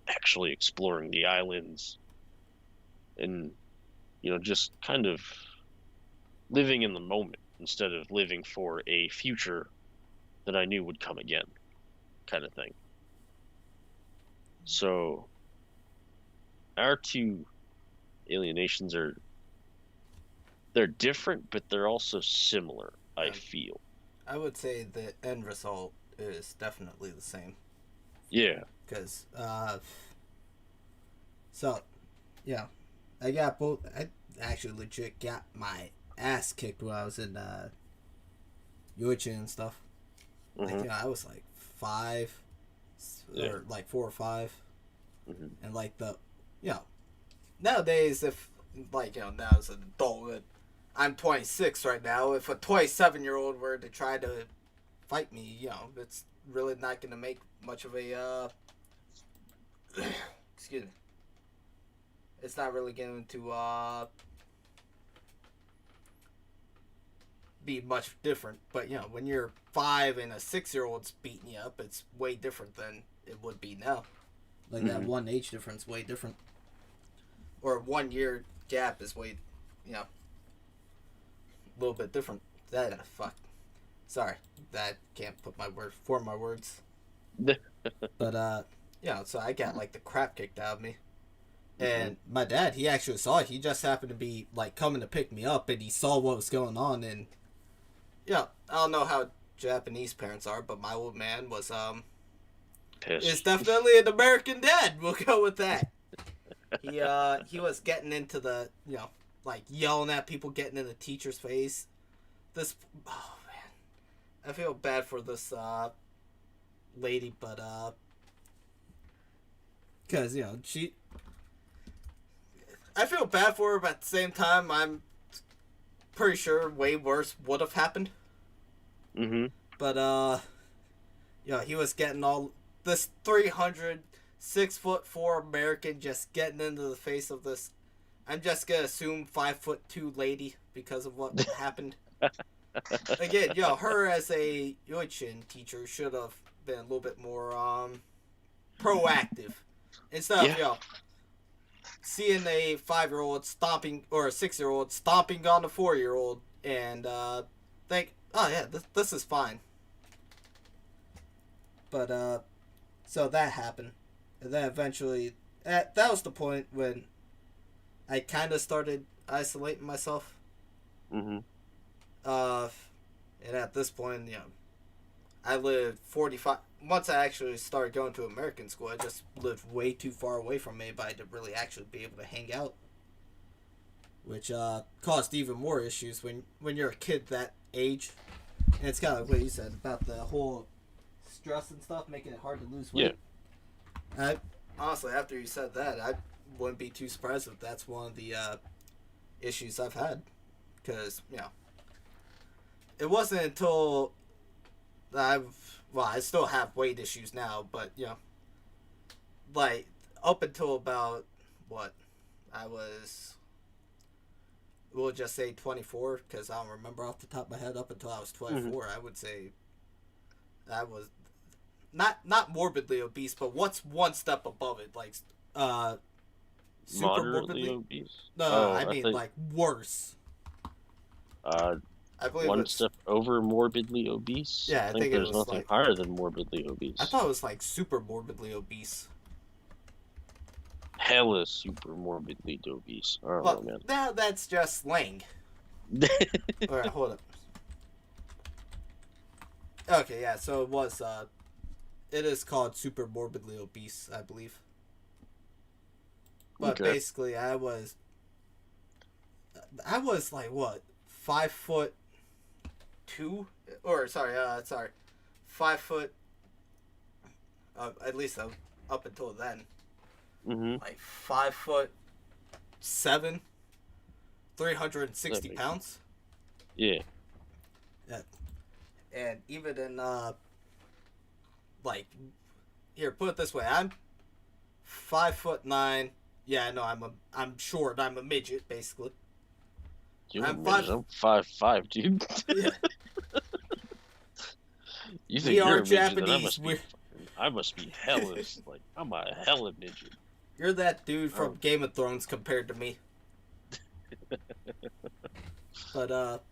actually exploring the islands and, just kind of living in the moment instead of living for a future that I knew would come again, kind of thing. So, our two alienations they're different, but they're also similar, I feel. I would say the end result is definitely the same. Yeah. Because, so, yeah, I got both. I actually legit got my ass kicked when I was in Yoichin and stuff. Mm-hmm. Like, I was like 5, or like 4 or 5, and like nowadays, if now as an adult, I'm 26 right now. If a 27-year-old were to try to fight me, it's really not going to make much of a excuse me. It's not really going to be much different. But when you're 5 and a 6-year-old's beating you up, it's way different than it would be now. Like that one age difference, way different. Or 1 year gap is way, a little bit different. Sorry, that can't form my words. But so I got like the crap kicked out of me. And my dad, he actually saw it. He just happened to be like coming to pick me up, and he saw what was going on. And I don't know how Japanese parents are, but my old man was pissed. Is definitely an American dad. We'll go with that. He was getting into the like yelling at people, getting in the teacher's face. Oh man, I feel bad for this lady, but because I feel bad for her, but at the same time, I'm pretty sure way worse would have happened. But he was getting all this 6'4" American just getting into the face of this. I'm just gonna assume 5'2" lady because of what happened. Again, her as a Yoichin teacher should have been a little bit more proactive instead of seeing a 5-year-old stomping or a 6-year-old stomping on a 4-year-old and think, oh yeah, this is fine. But so that happened, and then eventually that was the point when I kind of started isolating myself. And at this point, I lived 45. Once I actually started going to American school, I just lived way too far away from anybody to really actually be able to hang out, which caused even more issues when you're a kid that age. And it's kind of like what you said about the whole stress and stuff, making it hard to lose weight. Yeah. Honestly, after you said that, I wouldn't be too surprised if that's one of the issues I've had, because it wasn't until I still have weight issues now, but like up until about what I was, we'll just say 24, because I don't remember off the top of my head. Up until I was 24, I would say I was not morbidly obese, but what's one step above it, like super Moderately morbidly obese. No, I mean like worse. I believe One it's step over morbidly obese. Yeah, I think it there's was nothing like higher than morbidly obese. I thought it was like super morbidly obese. Hella super morbidly obese. I don't know, man. Now that's just slang. Alright, hold up. Okay, yeah, so it is called super morbidly obese, I believe. But basically, I was like, what, 5'2", or sorry, 5 foot. At least up until then. Like 5'7", 360 pounds. Yeah. And even in like, here, put it this way, I'm 5'9". Yeah, no, I'm short. I'm a midget, basically. I'm 5'5", dude. Yeah. You think you're a midget, Japanese. I must be hella, like, I'm a hella midget. You're that dude from Game of Thrones compared to me. But,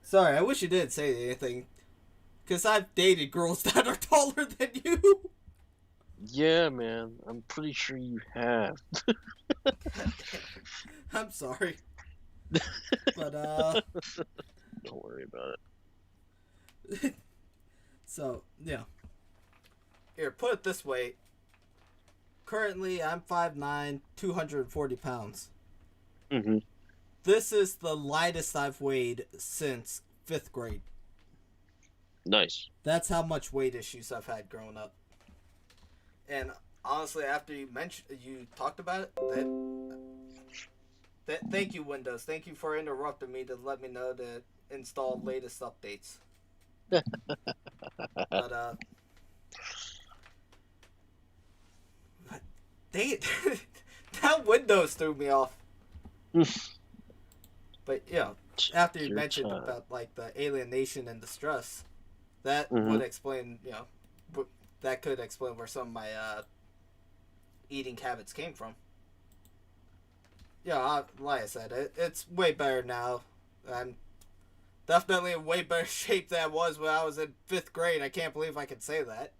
sorry, I wish you didn't say anything. Because I've dated girls that are taller than you. Yeah, man. I'm pretty sure you have. I'm sorry. But, don't worry about it. So, yeah. Here, put it this way. Currently, I'm 5'9", 240 pounds. This is the lightest I've weighed since 5th grade. Nice. That's how much weight issues I've had growing up. And honestly, after you talked about it, thank you, Windows. Thank you for interrupting me to let me know to install latest updates. But that Windows threw me off. But after you mentioned about like the alienation and the stress, that would explain, that could explain where some of my eating habits came from. Like I said, it's way better now. I'm definitely in way better shape than I was when I was in 5th grade. I can't believe I can say that.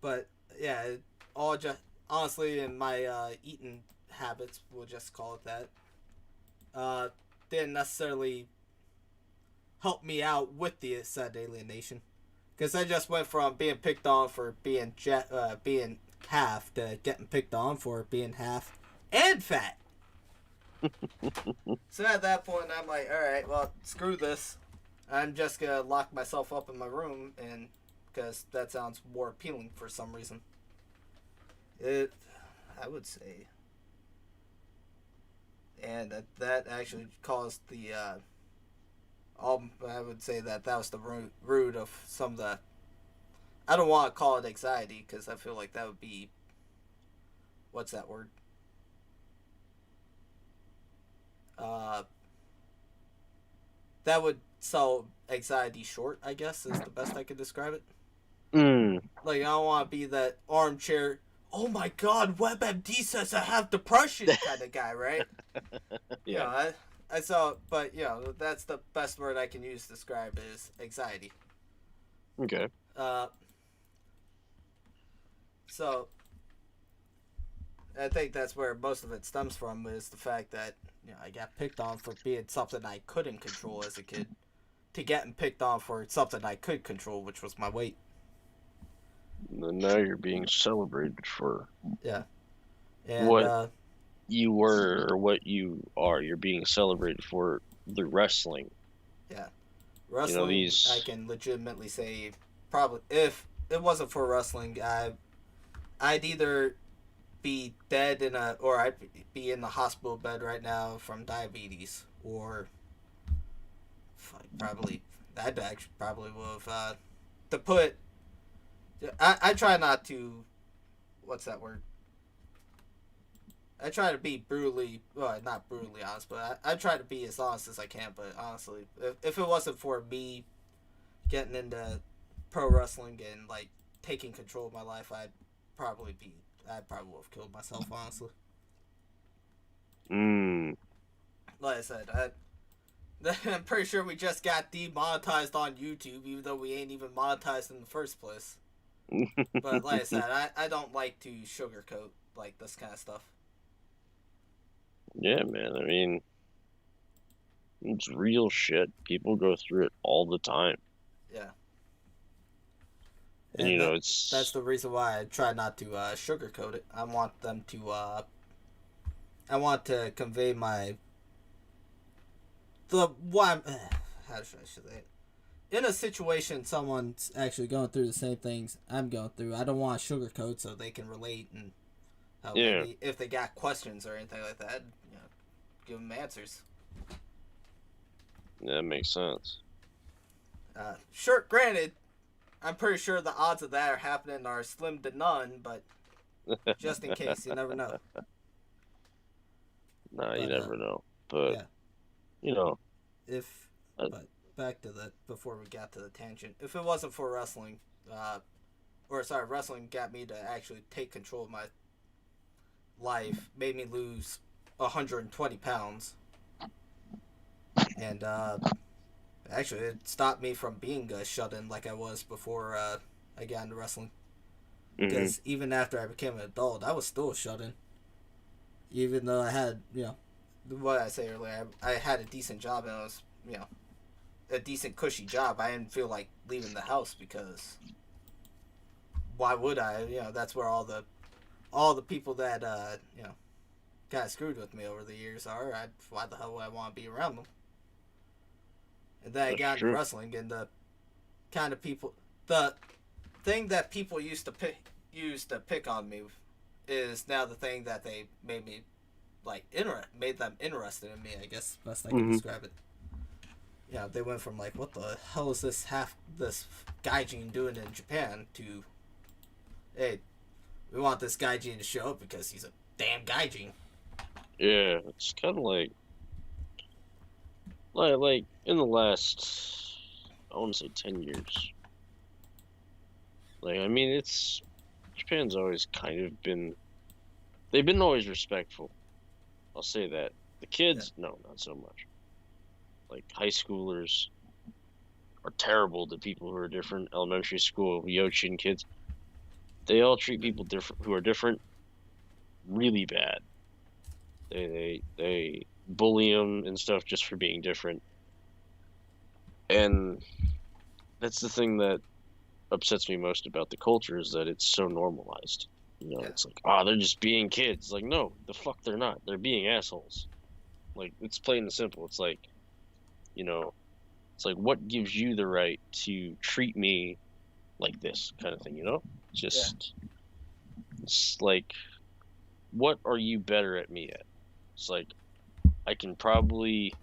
But yeah, all just honestly in my eating habits, we'll just call it that. Didn't necessarily help me out with the said alienation, because I just went from being picked on for being half to getting picked on for being half and fat. So at that point, I'm like, all right, well, screw this. I'm just gonna lock myself up in my room, and because that sounds more appealing for some reason. I would say, and that actually caused the. I would say that was the root of some of the. I don't want to call it anxiety, because I feel like that would be. What's that word? That would sell anxiety short, I guess, is the best I could describe it. Like, I don't want to be that armchair, oh my god, WebMD says I have depression kind of guy, right? Yeah. I saw, but, that's the best word I can use to describe it, is anxiety. Okay. So, I think that's where most of it stems from, is the fact that, I got picked on for being something I couldn't control as a kid, to getting picked on for something I could control, which was my weight. And now you're being celebrated for And, what you were or what you are. You're being celebrated for the wrestling. Yeah. Wrestling, I can legitimately say, probably, if it wasn't for wrestling, I'd either be dead or I'd be in the hospital bed right now from diabetes, or probably that actually probably would have to put. I try not to. What's that word? I try to be brutally, well, not brutally honest, but I try to be as honest as I can. But honestly, if it wasn't for me getting into pro wrestling and like taking control of my life, I probably would have killed myself. Honestly, Mm. like I said, I'm pretty sure we just got demonetized on YouTube, even though we ain't even monetized in the first place. But like I said, I don't like to sugarcoat like this kind of stuff. Yeah, man. I mean, it's real shit. People go through it all the time. Yeah, And, and that's it's, the reason why I try not to sugarcoat it. I want them to I want to convey my the why. How should I say it? In a situation someone's actually going through the same things I'm going through, I don't want to sugarcoat so they can relate and yeah, maybe if they got questions or anything like that, give them answers. that makes sense. Sure, granted, I'm pretty sure the odds of that are happening are slim to none, but just in case, you never know. Nah, you But never know. But, yeah, you know, if uh, but back to the before we got to the tangent, if it wasn't for wrestling, wrestling got me to actually take control of my life, made me lose 120 pounds, and actually it stopped me from being shut in like I was before I got into wrestling. mhm. Because even after I became an adult, I was still shut in, even though I had what I say earlier, I had a decent job and it was a decent cushy job. I didn't feel like leaving the house because why would I? That's where all the people that kind of screwed with me over the years are. Why the hell would I want to be around them? And then I That's got into true. wrestling, and the kind of people, the thing that people used to pick on me, is now the thing that they made me made them interested in me. I guess best I can Mhm. describe it. They went from like, what the hell is this gaijin doing in Japan to, hey, we want this gaijin to show up because he's a damn gaijin. Yeah, it's kind of like in the last, I want to say 10 years. Like, I mean, Japan's always kind of they've been always respectful. I'll say that. The Yeah. kids, no, not so much. Like, high schoolers are terrible to people who are different. Elementary school, Yochin kids, they all treat people different who are different really bad. They bully them and stuff just for being different. And that's the thing that upsets me most about the culture is that it's so normalized. Yeah. It's like, oh, they're just being kids. Like, no, the fuck they're not. They're being assholes. Like, it's plain and simple. It's like, you know, it's like, what gives you the right to treat me like this kind of thing, Yeah. Just, it's like, what are you better at me at? It's like, I can probably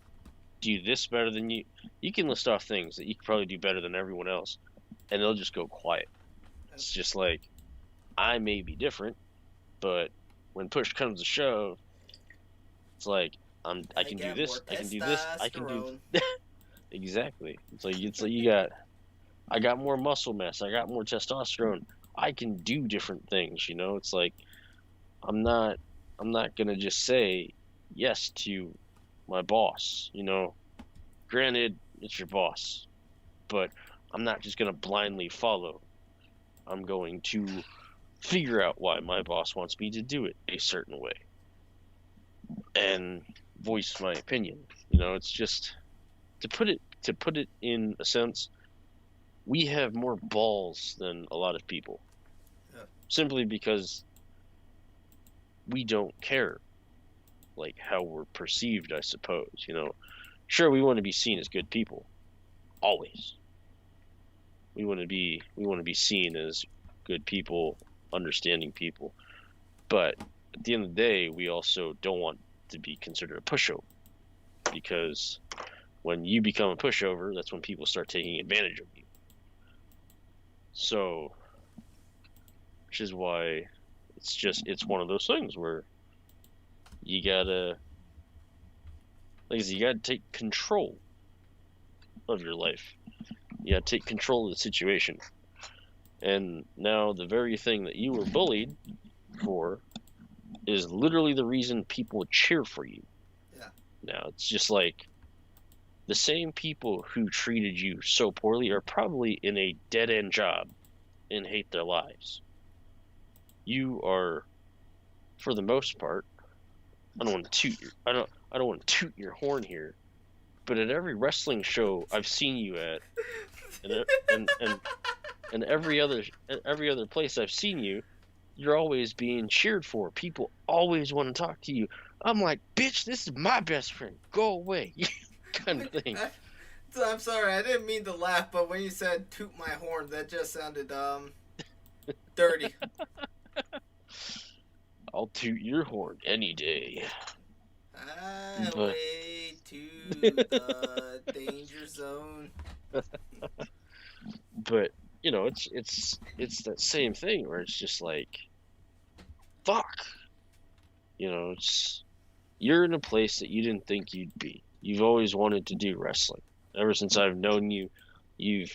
do this better than you. You can list off things that you can probably do better than everyone else, and they'll just go quiet. It's just like, I may be different, but when push comes to shove, it's like I I can do got more this, I can do this, I can do testosterone. exactly. It's like you got I got more muscle mass, I got more testosterone. I can do different things, It's like I'm not I'm not gonna just say yes to my boss, Granted, it's your boss, but I'm not just gonna blindly follow. I'm going to figure out why my boss wants me to do it a certain way and voice my opinion. It's just to put it in a sense, we have more balls than a lot of people Yeah. simply because we don't care like how we're perceived, I suppose. Sure, we want to be seen as good people always. We want to be seen as good people, understanding people. But at the end of the day, we also don't want to be considered a pushover, because when you become a pushover, that's when people start taking advantage of you. So, which is why it's one of those things where you gotta take control of your life. You gotta take control of the situation. And now the very thing that you were bullied for is literally the reason people cheer for you. Yeah. Now it's just like the same people who treated you so poorly are probably in a dead-end job and hate their lives. You are, for the most part, I don't want to toot your horn here, but at every wrestling show I've seen you at, and every other place I've seen you, you're always being cheered for. People always want to talk to you. I'm like, bitch, this is my best friend. Go away, kind of thing. I'm sorry, I didn't mean to laugh, but when you said "toot my horn," that just sounded dirty. I'll toot your horn any day. Highway to the danger zone. But you know, it's that same thing where it's just like, fuck. You know, you're in a place that you didn't think you'd be. You've always wanted to do wrestling. Ever since I've known you, you've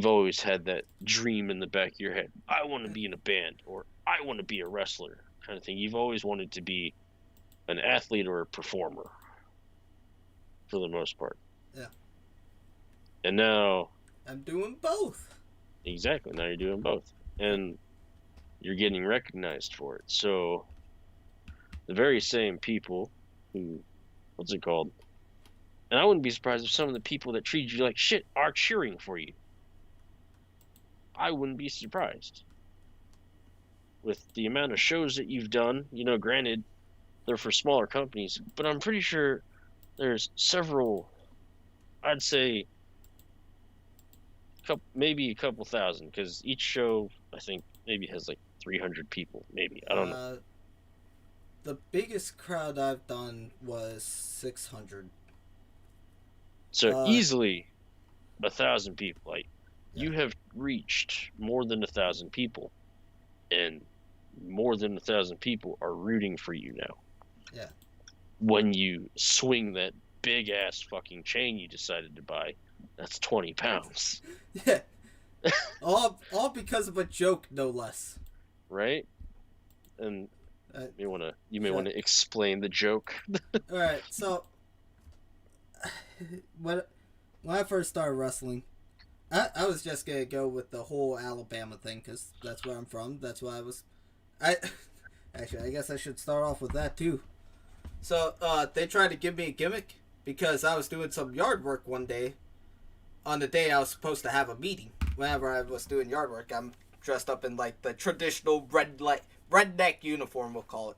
always had that dream in the back of your head. I want to be in a band, or I want to be a wrestler, kind of thing. You've always wanted to be an athlete or a performer, for the most part. Yeah. And now I'm doing both. Exactly. Now you're doing both, and you're getting recognized for it. So the very same people who, what's it called? And I wouldn't be surprised if some of the people that treat you like shit are cheering for you. I wouldn't be surprised. With the amount of shows that you've done, you know, granted, they're for smaller companies, but I'm pretty sure there's several, I'd say, maybe a couple thousand, because each show, I think, maybe has like 300 people, maybe. I don't know. The biggest crowd I've done was 600. So easily 1,000 people. Like, yeah. You have reached more than 1,000 people, and more than 1,000 people are rooting for you now. Yeah. When you swing that big ass fucking chain you decided to buy, that's 20 pounds. Yeah. all because of a joke, no less. Right? And you may want to explain the joke. All right. So when I first started wrestling, I was just gonna go with the whole Alabama thing because that's where I'm from. That's why I guess I should start off with that too. So they tried to give me a gimmick because I was doing some yard work one day. On the day I was supposed to have a meeting, whenever I was doing yard work, I'm dressed up in like the traditional redneck uniform, we'll call it.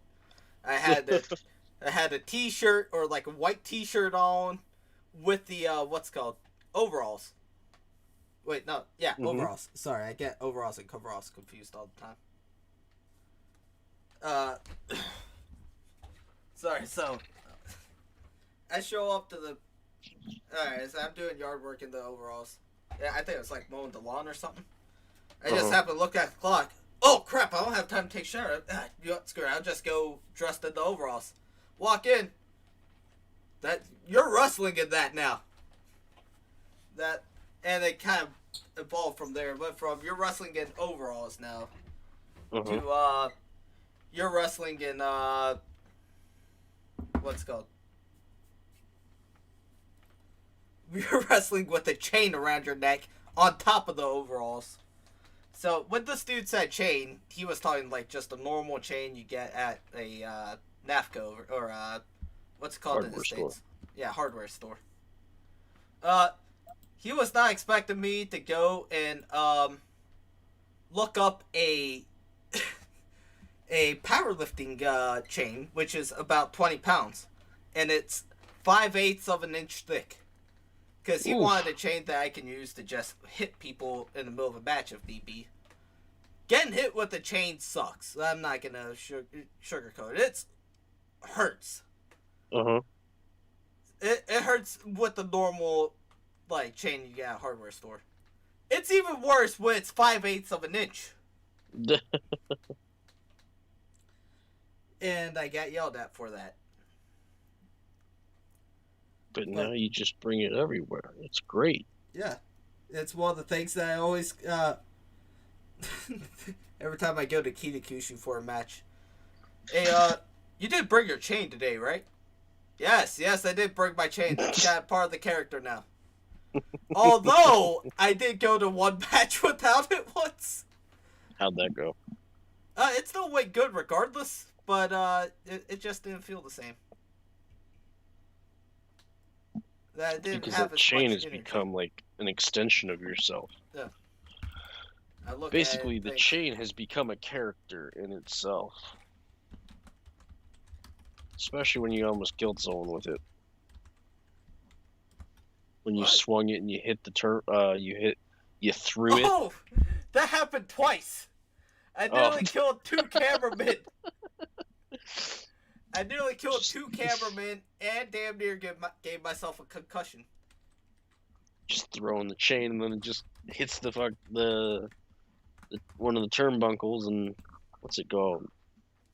I had a t-shirt or like a white t-shirt on with the overalls. Wait, no, yeah, overalls. Sorry, I get overalls and coveralls confused all the time. Sorry, so I show up to the. Alright, so I'm doing yard work in the overalls. Yeah, I think it was like mowing the lawn or something. I just happened to look at the clock. Oh crap! I don't have time to take a shower. You know what, screw it. I'll just go dressed in the overalls. Walk in. You're wrestling in that now. And it kind of evolved from there. But from you're wrestling in overalls now to you're wrestling in what's it called? You're wrestling with a chain around your neck on top of the overalls. So when this dude said chain, he was talking like just a normal chain you get at a NAFCO or what's it called in the States? Yeah, hardware store. He was not expecting me to go and look up a powerlifting chain, which is about 20 pounds, and it's 5/8 of an inch thick. Because he wanted a chain that I can use to just hit people in the middle of a match if need be. Getting hit with the chain sucks. I'm not gonna sugarcoat it. It hurts. Uh-huh. It hurts with the normal, like, chain you get at a hardware store. It's even worse when it's 5/8 of an inch. And I got yelled at for that. But now you just bring it everywhere. It's great. Yeah. It's one of the things that I always, every time I go to Kitakushu for a match. Hey, you did bring your chain today, right? Yes, I did bring my chain. It's got part of the character now. Although, I did go to one match without it once. How'd that go? It still went good regardless, but it just didn't feel the same. That didn't Because have that as chain much has energy. become like an extension of yourself. Yeah. Basically, the chain has become a character in itself. Especially when you almost killed someone with it. When you swung it and you hit the you threw it. Oh, that happened twice. I nearly killed 2 cameramen. I nearly killed 2 cameramen and damn near gave myself a concussion. Just throwing the chain and then it just hits the one of the turnbuckles and what's it go?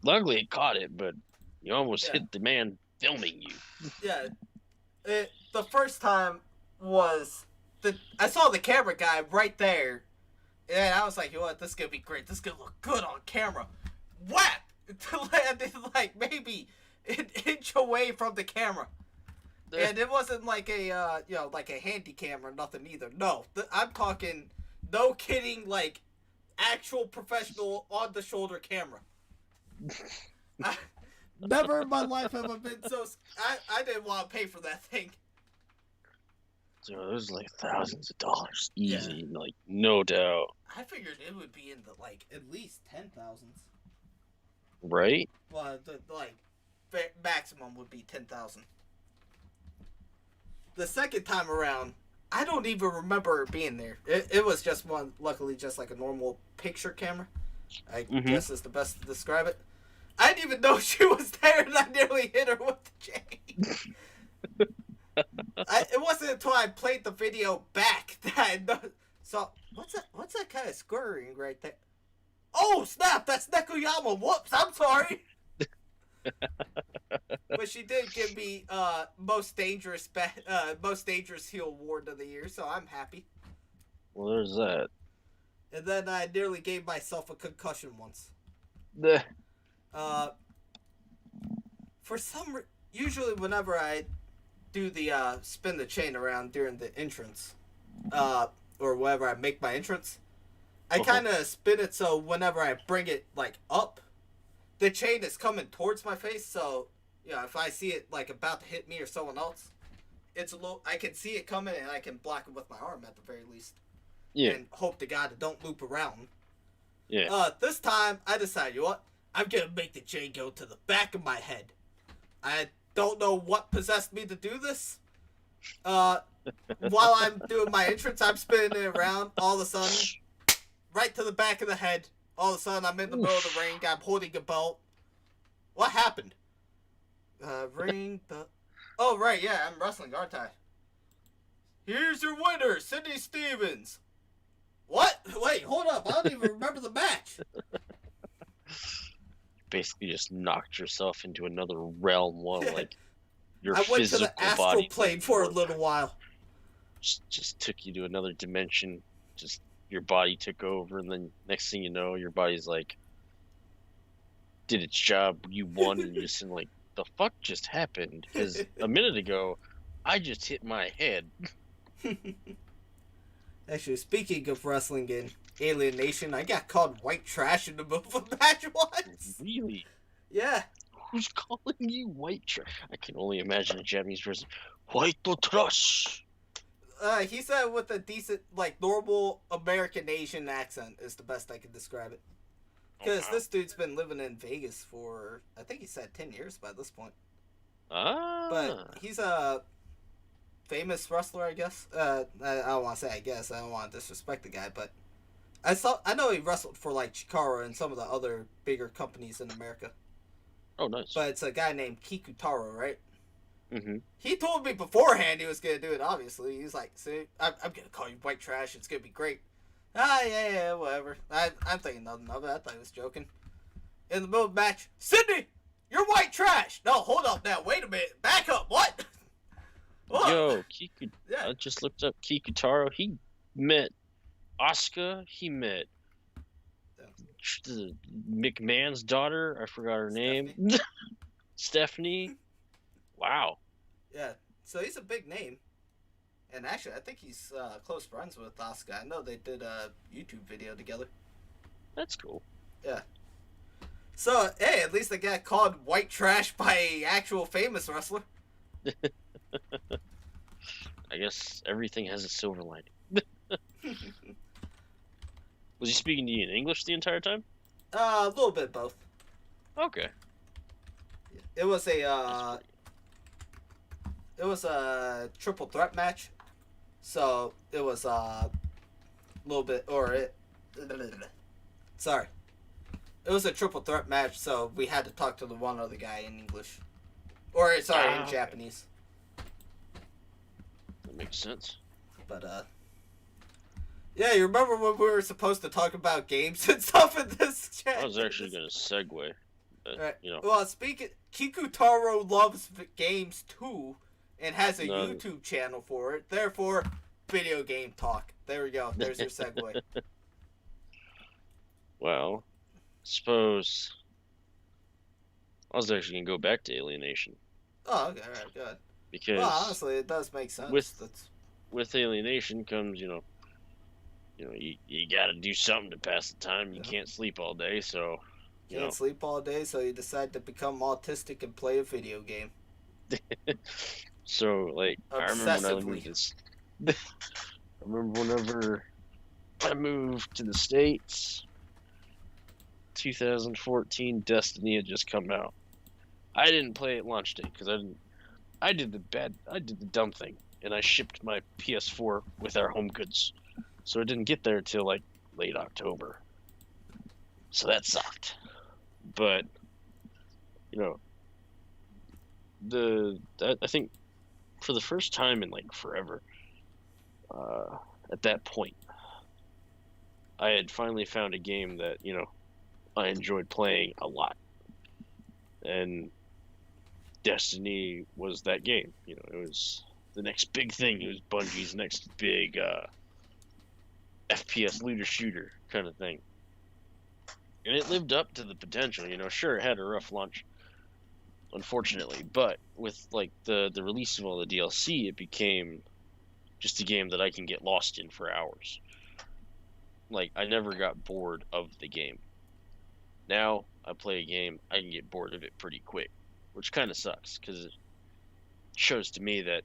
Luckily it caught it, but you almost hit the man filming you. Yeah. The first time was I saw the camera guy right there, and I was like, you know what, this is gonna be great. This is gonna look good on camera. Whap! To land like maybe an inch away from the camera. And it wasn't like a like a handy camera, nothing either. No, I'm talking, no kidding, like actual professional on the shoulder camera. Never in my life have I been so. I didn't want to pay for that thing. So it was like thousands of dollars, easy, like no doubt. I figured it would be in the like at least 10,000s. Right? Well, maximum would be 10,000. The second time around, I don't even remember being there. It was just one, luckily, just like a normal picture camera. I guess is the best to describe it. I didn't even know she was there, and I nearly hit her with the chain. It wasn't until I played the video back that I know. So what's that kind of squirring right there? Oh snap! That's Nekoyama. Whoops! I'm sorry. But she did give me most dangerous heel award of the year, so I'm happy. Well, there's that. And then I nearly gave myself a concussion once. Usually whenever I do the spin the chain around during the entrance, or whenever I make my entrance, I kind of spin it so whenever I bring it like up, the chain is coming towards my face. So if I see it like about to hit me or someone else, I can see it coming and I can block it with my arm at the very least. Yeah. And hope to God it don't loop around. Yeah. This time I decided, you know what? I'm gonna make the chain go to the back of my head. I don't know what possessed me to do this. While I'm doing my entrance, I'm spinning it around. All of a sudden, right to the back of the head. All of a sudden, I'm in the middle of the ring. I'm holding a belt. What happened? Ring belt. Oh, right, yeah, I'm wrestling, aren't I? Here's your winner, Cindy Stevens. What? Wait, hold up. I don't even remember the match. Basically just knocked yourself into another realm while like your I went physical to the astral body plane for a little while. Just took you to another dimension. Just your body took over, and then next thing you know, your body's like did its job. You won, and you're just in like, the fuck just happened? Because a minute ago, I just hit my head. Actually, speaking of wrestling in Alienation, I got called white trash in the middle of a match once. Really? Yeah. Who's calling you white trash? I can only imagine a Japanese person. White trash. He said with a decent, like, normal American Asian accent is the best I can describe it. Because this dude's been living in Vegas for, I think he said 10 years by this point. But he's a famous wrestler, I guess. I don't want to say I guess. I don't want to disrespect the guy, but I know he wrestled for like Chikara and some of the other bigger companies in America. Oh, nice. But it's a guy named Kikutaro, right? Mm-hmm. He told me beforehand he was gonna do it. Obviously, he's like, "See, I'm gonna call you white trash. It's gonna be great." Ah, yeah, whatever. I'm thinking nothing of it. I thought he was joking. In the middle of the match, Sydney, you're white trash. No, hold up now. Wait a minute. Back up. What? Yo, Yeah. I just looked up Kikutaro. He met Asuka. He met the McMahon's daughter. I forgot her name. Stephanie. Wow. Yeah. So he's a big name. And actually, I think he's close friends with Asuka. I know they did a YouTube video together. That's cool. Yeah. So, hey, at least they got called white trash by an actual famous wrestler. I guess everything has a silver lining. Was he speaking to you in English the entire time? A little bit both. Okay. It was a triple threat match. So it was a little bit, sorry. It was a triple threat match, so we had to talk to the one other guy in English. Or, sorry, in Japanese. That makes sense. But, yeah, you remember when we were supposed to talk about games and stuff in this chat? I was actually going to segue. Right. You know. Well, Kikutaro loves games too, and has a YouTube channel for it. Therefore, video game talk. There we go. There's your segue. Well, suppose I was actually going to go back to Alienation. Oh, okay, alright, good. Because well, honestly, it does make sense. With Alienation comes, you got to do something to pass the time. You can't sleep all day, so can't sleep all day, so you decide to become autistic and play a video game. So, like, I remember whenever I moved to the States, 2014, Destiny had just come out. I didn't play it launch day because I did the dumb thing, and I shipped my PS4 with our home goods, so it didn't get there till like late October. So that sucked. But I think for the first time in like forever, at that point, I had finally found a game that I enjoyed playing a lot, and Destiny was that game. It was the next big thing. It was Bungie's next big FPS looter shooter kind of thing, and it lived up to the potential. Sure, it had a rough launch, unfortunately, but with like the release of all the DLC, it became just a game that I can get lost in for hours. Like, I never got bored of the game. Now I play a game, I can get bored of it pretty quick, which kind of sucks because it shows to me that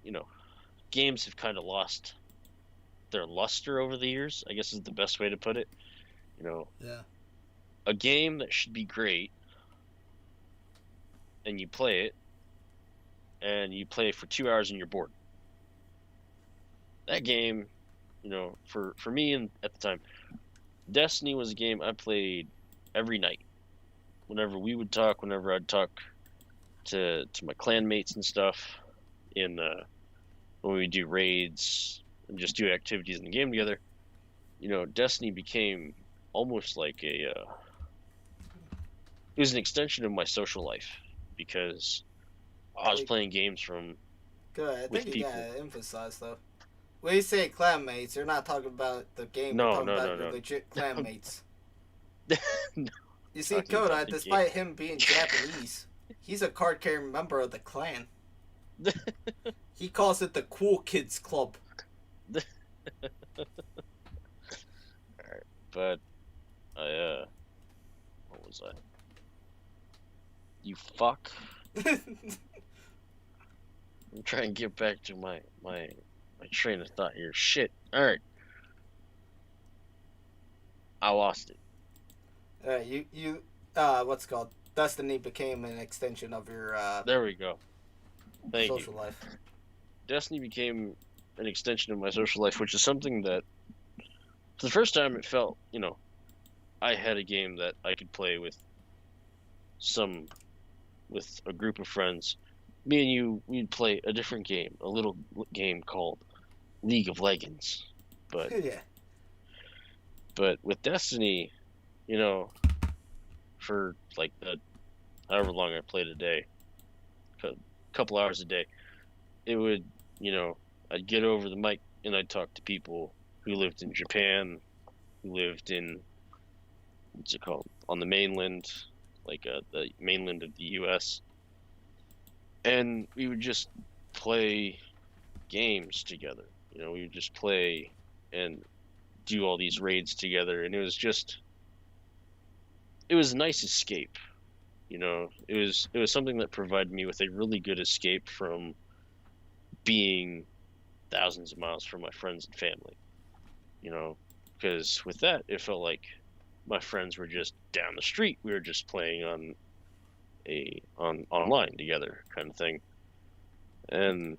games have kind of lost their luster over the years, I guess is the best way to put it. Yeah. A game that should be great, and you play it for 2 hours and you're bored. That game, for me and at the time, Destiny was a game I played every night. Whenever we would talk, whenever I'd talk to my clan mates and stuff, when we do raids and just do activities in the game together, Destiny became almost like it was an extension of my social life, because I was playing games from Good. I think you gotta emphasize though. When you say clanmates, you're not talking about the game. You're talking about your legit clanmates. No. You see, Koda, despite him being Japanese, he's a card-carrying member of the clan. He calls it the Cool Kids Club. Alright, but what was I? You fuck. I'm trying to get back to my train of thought here. Shit. Alright. I lost it. You what's it called? Destiny became an extension of your there we go. Thank social you. life. Destiny became an extension of my social life, which is something that For the first time, it felt, I had a game that I could play some with a group of friends. Me and you, we'd play a different game, a little game called League of Legends. But Yeah. but with Destiny, you know, for like the however long I played a day, a couple hours a day, it would, I'd get over the mic and I'd talk to people who lived in Japan, who lived in what's it called on the mainland, like the mainland of the U.S. And we would just play games together. We would just play and do all these raids together, and it was a nice escape. It was something that provided me with a really good escape from being thousands of miles from my friends and family. Because with that, it felt like my friends were just down the street. We were just playing on online together, kind of thing. And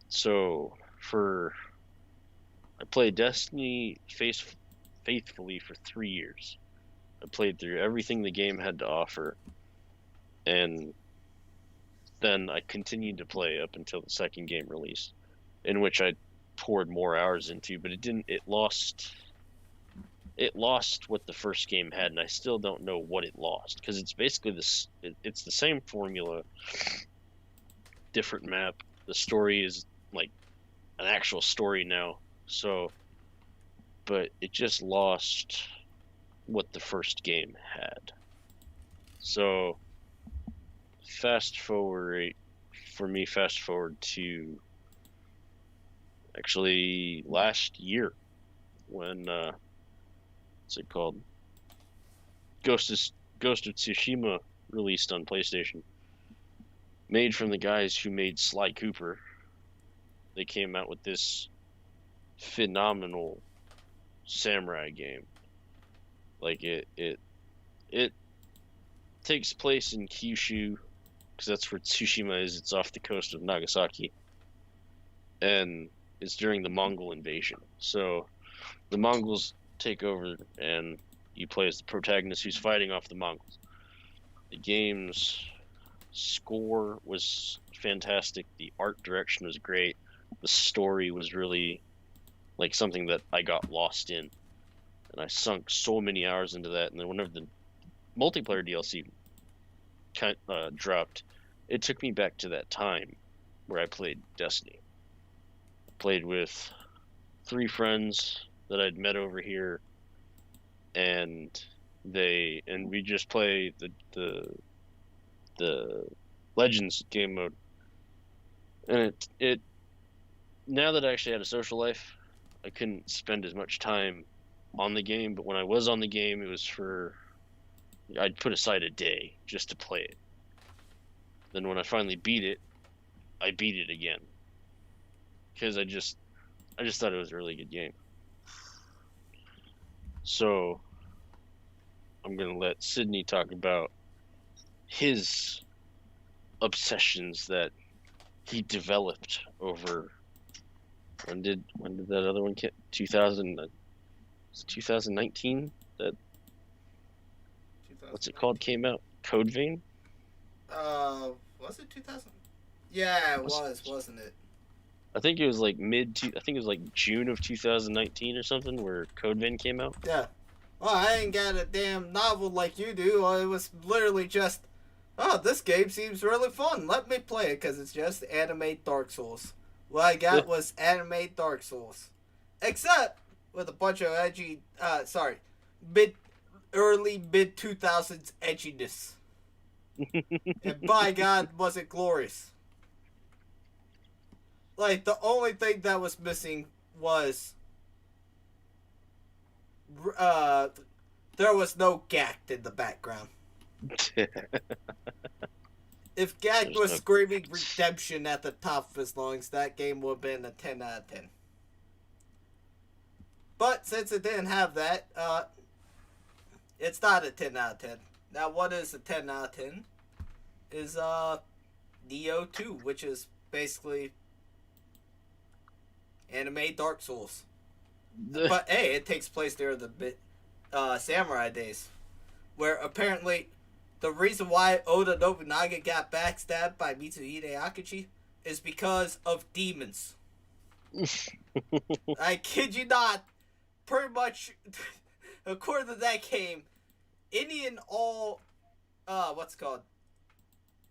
so I played Destiny faithfully for 3 years. I played through everything the game had to offer, and then I continued to play up until the second game released, in which I poured more hours into, but it lost what the first game had, and I still don't know what it lost, because it's basically it's the same formula, different map. The story is like an actual story now, but it just lost what the first game had. So fast forward to actually last year when what's it called? Ghost of Tsushima released on PlayStation. Made from the guys who made Sly Cooper. They came out with this phenomenal samurai game. Like it takes place in Kyushu, because that's where Tsushima is. It's off the coast of Nagasaki, and it's during the Mongol invasion. So the Mongols take over, and you play as the protagonist who's fighting off the Mongols. The game's score was fantastic. The art direction was great. The story was really like something that I got lost in, and I sunk so many hours into that. And then whenever the multiplayer DLC dropped, it took me back to that time where I played Destiny. I played with 3 friends that I'd met over here, and we just play the Legends game mode. And it now that I actually had a social life, I couldn't spend as much time on the game, but when I was on the game, it was I'd put aside a day just to play it. Then when I finally beat it, I beat it again, because I just thought it was a really good game. So I'm gonna let Sydney talk about his obsessions that he developed over. When did that other one get? 2019 that what's it called came out? Code Vein? Was it 2000? Yeah, it was, wasn't it? I think it was like June of 2019 or something where Code Vein came out. Yeah. Well, I ain't got a damn novel like you do. It was literally just, oh, this game seems really fun. Let me play it, because it's just anime Dark Souls. What I got was anime Dark Souls. Except with a bunch of edgy, early mid-2000s edginess. And by God, was it glorious. Like, the only thing that was missing was there was no Gact in the background. If Gact was screaming redemption at the top of his lungs, that game would have been a 10 out of 10. But since it didn't have that, it's not a 10 out of 10. Now, what is a 10 out of 10? Is Neo 2, which is basically anime Dark Souls. But hey, it takes place during the samurai days, where apparently the reason why Oda Nobunaga got backstabbed by Mitsuhide Akachi is because of demons. I kid you not. Pretty much, according to that game, any and all, what's it called,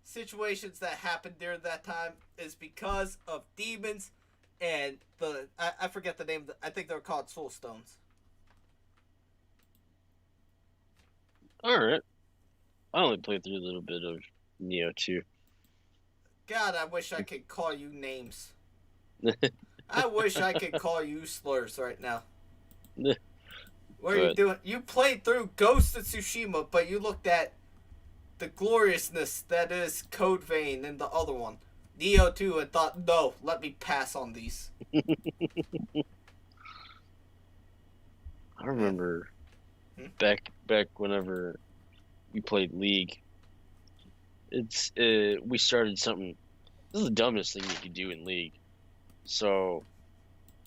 situations that happened during that time is because of demons and I forget the name. I think they're called soul stones. All right. I only played through a little bit of Neo 2. God, I wish I could call you names. I wish I could call you slurs right now. What are you doing? You played through Ghost of Tsushima, but you looked at the gloriousness that is Code Vein and the other one, Neo 2, and thought, no, let me pass on these. I remember back whenever we played League, we started something. This is the dumbest thing you could do in League. So,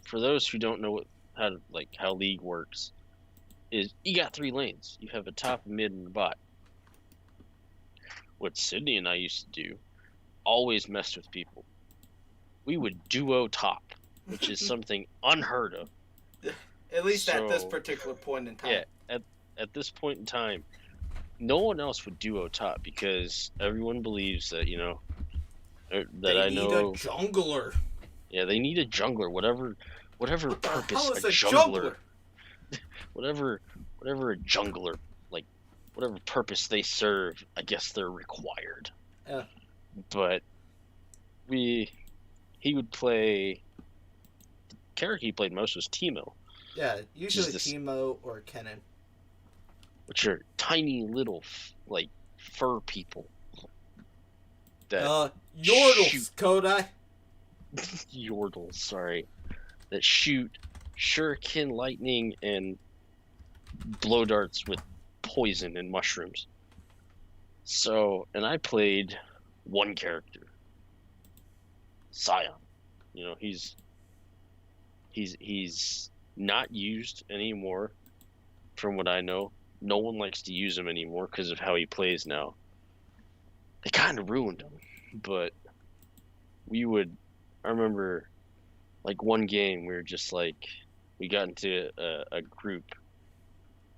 for those who don't know how League works, is you got 3 lanes. You have a top, a mid, and a bot. What Sydney and I used to do, always messed with people. We would duo top, which is something unheard of. At least at this particular point in time. Yeah, at this point in time, no one else would duo top because everyone believes that, they need a jungler. Yeah, they need a jungler. Whatever purpose a jungler. whatever a jungler, like, whatever purpose they serve, I guess they're required. Yeah. But he would play. The character he played most was Teemo. Yeah, usually Teemo or Kennen. Which are tiny little, like, fur people. That Yordles, Kodai. Yordles, sorry. That shoot shuriken lightning and blow darts with poison and mushrooms. So, and I played one character, Scion. He's not used anymore, from what I know. No one likes to use him anymore because of how he plays now. They kind of ruined him, but I remember, like, one game we were just like, we got into a group,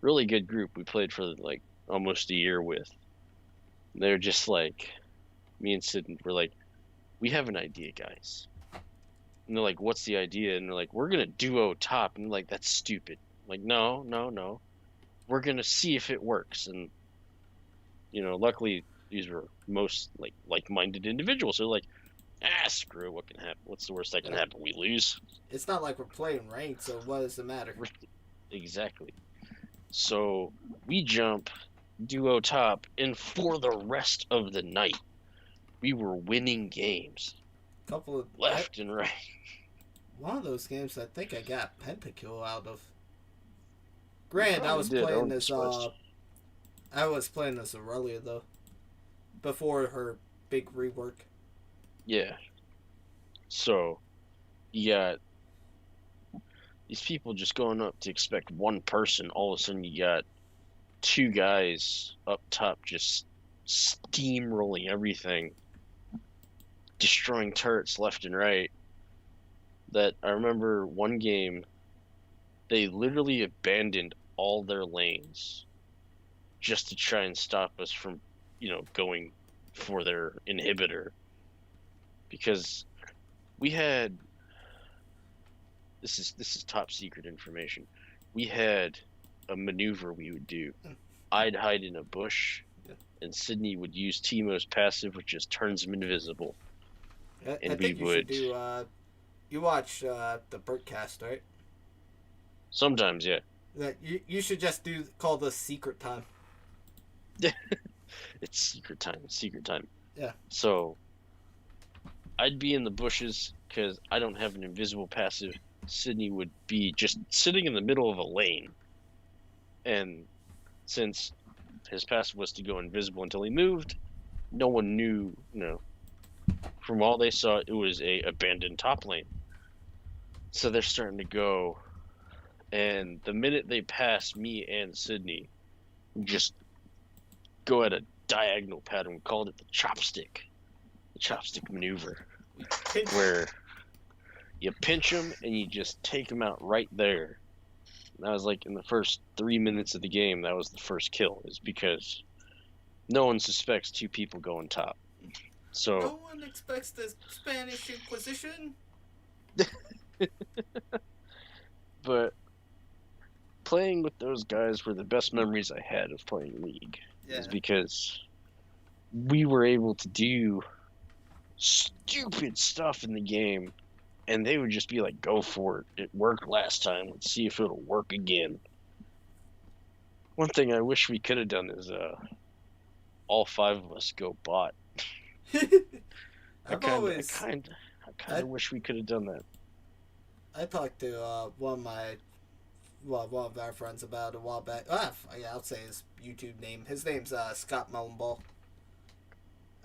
really good group we played for like almost a year with. They're just like, me and Sid were like, we have an idea, guys. And they're like, what's the idea? And they're like, we're gonna duo top. And they're like, that's stupid. I'm like, no. We're gonna see if it works. And luckily these were most like-minded individuals. They're like, screw it, what can happen? What's the worst that can happen? We lose. It's not like we're playing ranked, so what does it matter? Exactly. So we jump duo top, and for the rest of the night, we were winning games. Left and right. One of those games I think I got pentakill out of. Granted, I was playing this Aurelia though, before her big rework. Yeah. So, you got these people just going up to expect one person. All of a sudden, you got 2 guys up top just steamrolling everything, destroying turrets left and right. That I remember one game, they literally abandoned all their lanes just to try and stop us from, going for their inhibitor. Because we had, this is top secret information. We had a maneuver we would do. I'd hide in a bush, and Sydney would use Teemo's passive, which just turns him invisible. And I think you should do. You watch the Bertcast, right? Sometimes, yeah. That you should just call this secret time. It's secret time. Yeah. So I'd be in the bushes because I don't have an invisible passive. Sydney would be just sitting in the middle of a lane, and since his passive was to go invisible until he moved, no one knew. From all they saw, it was a abandoned top lane. So they're starting to go And the minute they pass me and Sydney, we just go at a diagonal pattern. We called it the chopstick maneuver, where you pinch them and you just take them out right there. And that was like in the first 3 minutes of the game. That was the first kill, is because no one suspects two people going top. So no one expects the Spanish Inquisition. But playing with those guys were the best memories I had of playing League. Yeah. Is because we were able to do stupid stuff in the game, and they would just be like, go for it. It worked last time. Let's see if it'll work again. One thing I wish we could have done is all 5 of us go bot. I kind of wish we could have done that. I talked to one of our friends about it a while back. Yeah, I'll say his YouTube name. His name's Scott Melonball.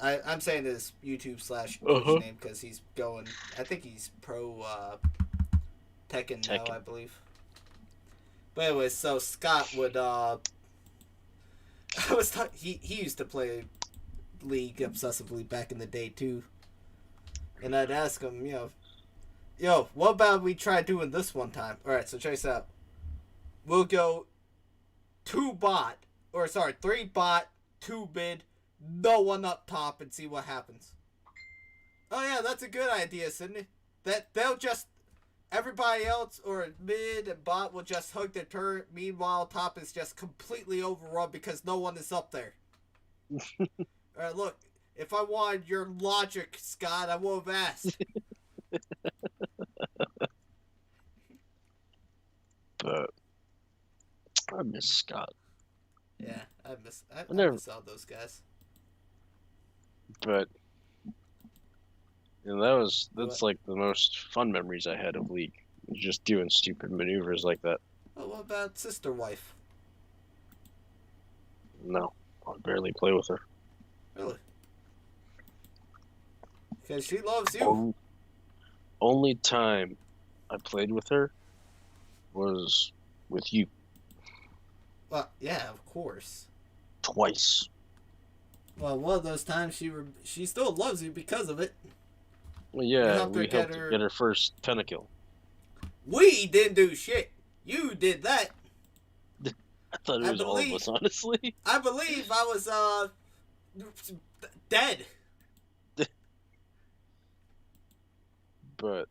I'm saying his YouTube / Twitch name because he's going. I think he's pro Tekken now, I believe. But anyways, so Scott would. He used to play League obsessively back in the day too, and I'd ask him, yo, what about we try doing this one time? All right, so check this out. We'll go 3 bot, 2 mid, no one up top, and see what happens. Oh yeah, that's a good idea, Sydney. They'll just, everybody else or mid and bot will just hug the turret. Meanwhile, top is just completely overrun because no one is up there. All right, look, if I wanted your logic, Scott, I would have asked. But I miss Scott. Yeah, I miss all those guys. But that's like the most fun memories I had of League. Just doing stupid maneuvers like that. Well, what about Sister Wife? No, I barely play with her. Really? Because she loves you. Only time I played with her was with you. Well, yeah, of course. Twice. Well, one of those times she still loves you because of it. Well, yeah, we helped her get her first pentakill. We didn't do shit. You did that. I thought it was all of us, honestly. I believe I was dead. But,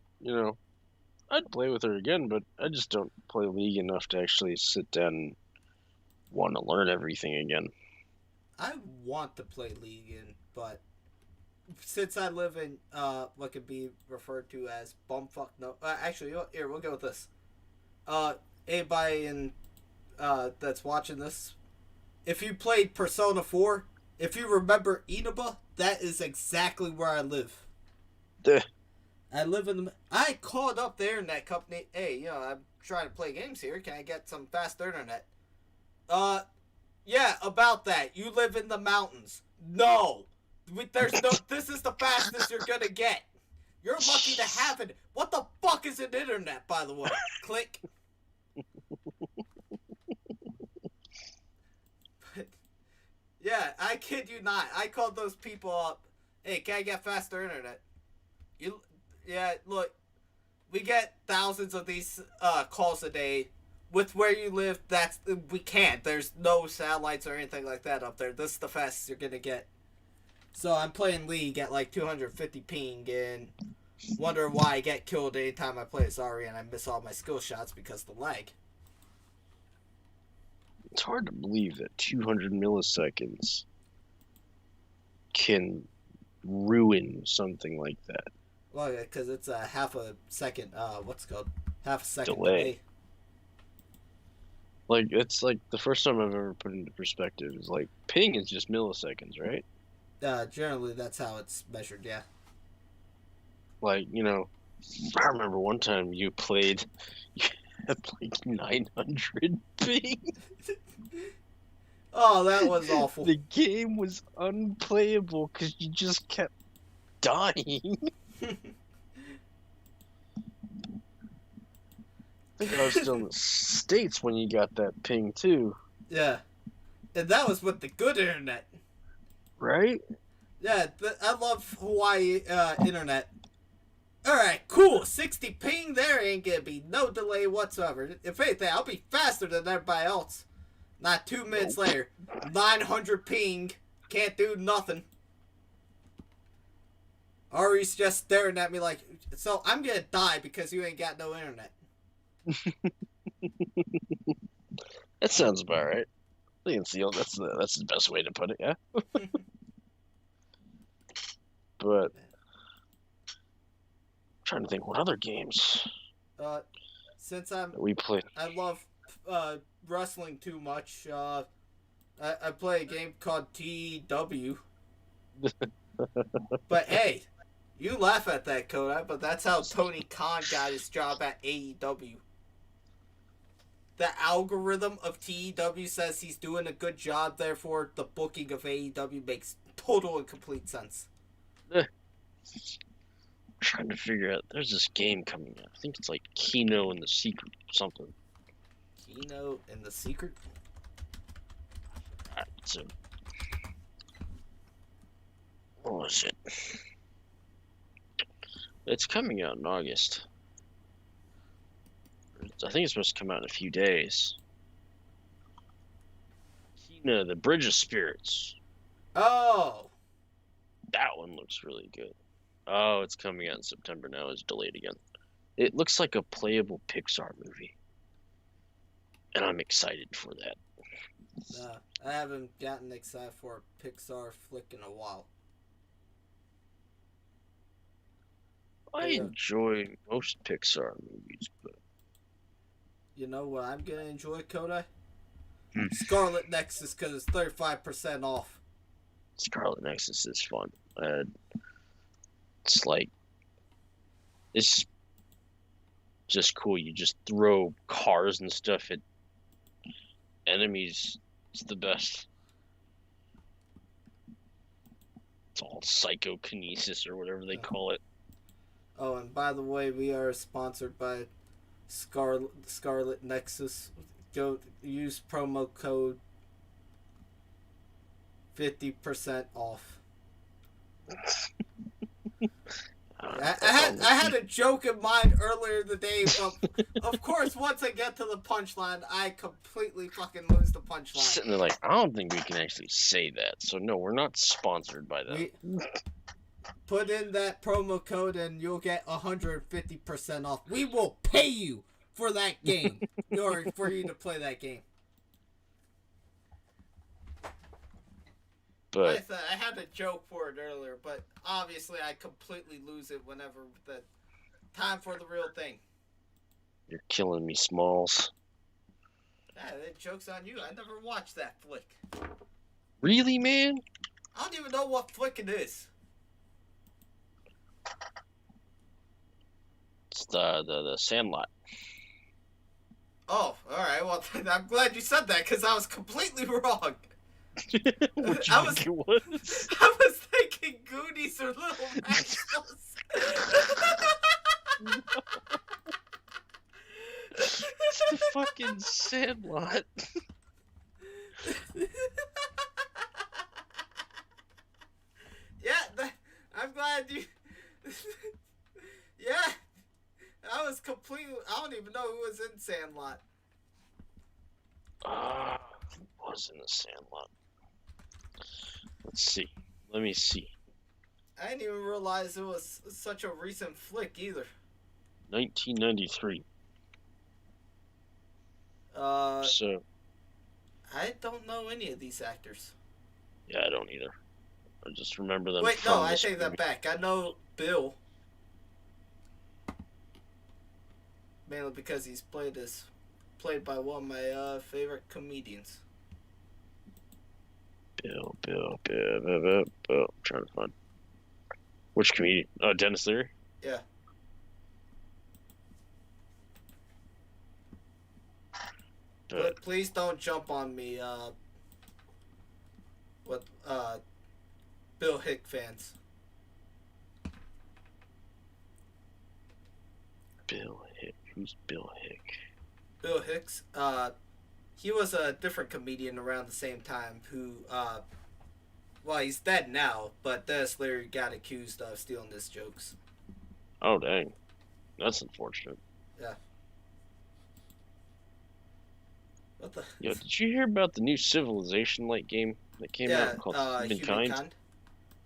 I'd play with her again, but I just don't play League enough to actually sit down and want to learn everything again. I want to play League, but since I live in what could be referred to as bumfuck no, actually, here we'll go with this. Anybody that's watching this, if you played Persona 4, if you remember Inaba, that is exactly where I live. I live in the. I called up the internet company. Hey, I'm trying to play games here. Can I get some fast internet? Yeah, about that. You live in the mountains. No, there's no. This is the fastest you're gonna get. You're lucky to have it. What the fuck is an internet, by the way? Click. Yeah, I kid you not. I called those people up. Hey, can I get faster internet? Yeah, look, we get thousands of these calls a day. With where you live, we can't. There's no satellites or anything like that up there. This is the fastest you're gonna get. So I'm playing League at like 250 ping and wonder why I get killed anytime I play Zarya and I miss all my skill shots because of the lag. It's hard to believe that 200 milliseconds can ruin something like that. Well, yeah, because it's a half a second, half a second delay. Like, it's like the first time I've ever put into perspective is like, ping is just milliseconds, right? Generally that's how it's measured, yeah. Like, I remember one time you had like 900 ping. Oh, that was awful. The game was unplayable because you just kept dying. think I was still in the States when you got that ping too. Yeah, and that was with the good internet. Right? Yeah, I love Hawaii internet. Alright, cool. 60 ping, there ain't gonna be no delay whatsoever. If anything, I'll be faster than everybody else. Not 2 minutes Nope. later. 900 ping, can't do nothing. Ari's just staring at me like, so I'm gonna die because you ain't got no internet. That sounds about right. I think that's the best way to put it, yeah. But I'm trying to think what other games Since we played. I love wrestling too much, I play a game called TW. But hey, you laugh at that, Koda, but that's how Tony Khan got his job at AEW. The algorithm of TEW says he's doing a good job, therefore the booking of AEW makes total and complete sense. I'm trying to figure out. There's this game coming out. I think it's like Kino and the Secret or something. Kino and the Secret? So, what was it? It's coming out in August. I think it's supposed to come out in a few days. Kina, the Bridge of Spirits. Oh! That one looks really good. Oh, it's coming out in September now. It's delayed again. It looks like a playable Pixar movie. And I'm excited for that. I haven't gotten excited for a Pixar flick in a while. I enjoy most Pixar movies, but... You know what I'm going to enjoy, Koda? Scarlet Nexus, because it's 35% off. Scarlet Nexus is fun. It's like... It's just cool. You just throw cars and stuff at enemies. It's the best. It's all psychokinesis or whatever they call it. Oh, and by the way, we are sponsored by Scarlet Nexus. Go use promo code 50% off. I had a joke in mind earlier today, but of course, once I get to the punchline, I completely fucking lose the punchline. Sitting there like, I don't think we can actually say that. So no, we're not sponsored by that. Put in that promo code and you'll get 150% off. We will pay you for that game, or for you to play that game. But I had a joke for it earlier, but obviously I completely lose it whenever the time for the real thing. You're killing me, Smalls. Yeah, that joke's on you. I never watched that flick. Really, man? I don't even know what flick it is. It's the Sandlot. Oh, alright. Well, I'm glad you said that, because I was completely wrong. What you think it was? I was thinking Goonies or Little Rascals. It's the fucking Sandlot. Yeah, I'm glad you... Yeah, I was completely... I don't even know who was in Sandlot. Who was in the Sandlot? Let's see. Let me see. I didn't even realize it was such a recent flick either. 1993. So. I don't know any of these actors. Yeah, I don't either. I just remember them. Wait, no, I take that back. I know Bill. Mainly because he's played by one of my favorite comedians. Bill. I'm trying to find. Which comedian? Oh, Dennis Leary? Yeah. But please don't jump on me, Bill Hick fans. Bill Hick. Who's Bill Hick? Bill Hicks. He was a different comedian around the same time who, well, he's dead now, but Dennis Leary got accused of stealing his jokes. Oh dang, that's unfortunate. Yeah. What the? Yo, did you hear about the new Civilization like game that came out Yeah, called Humankind? Humankind.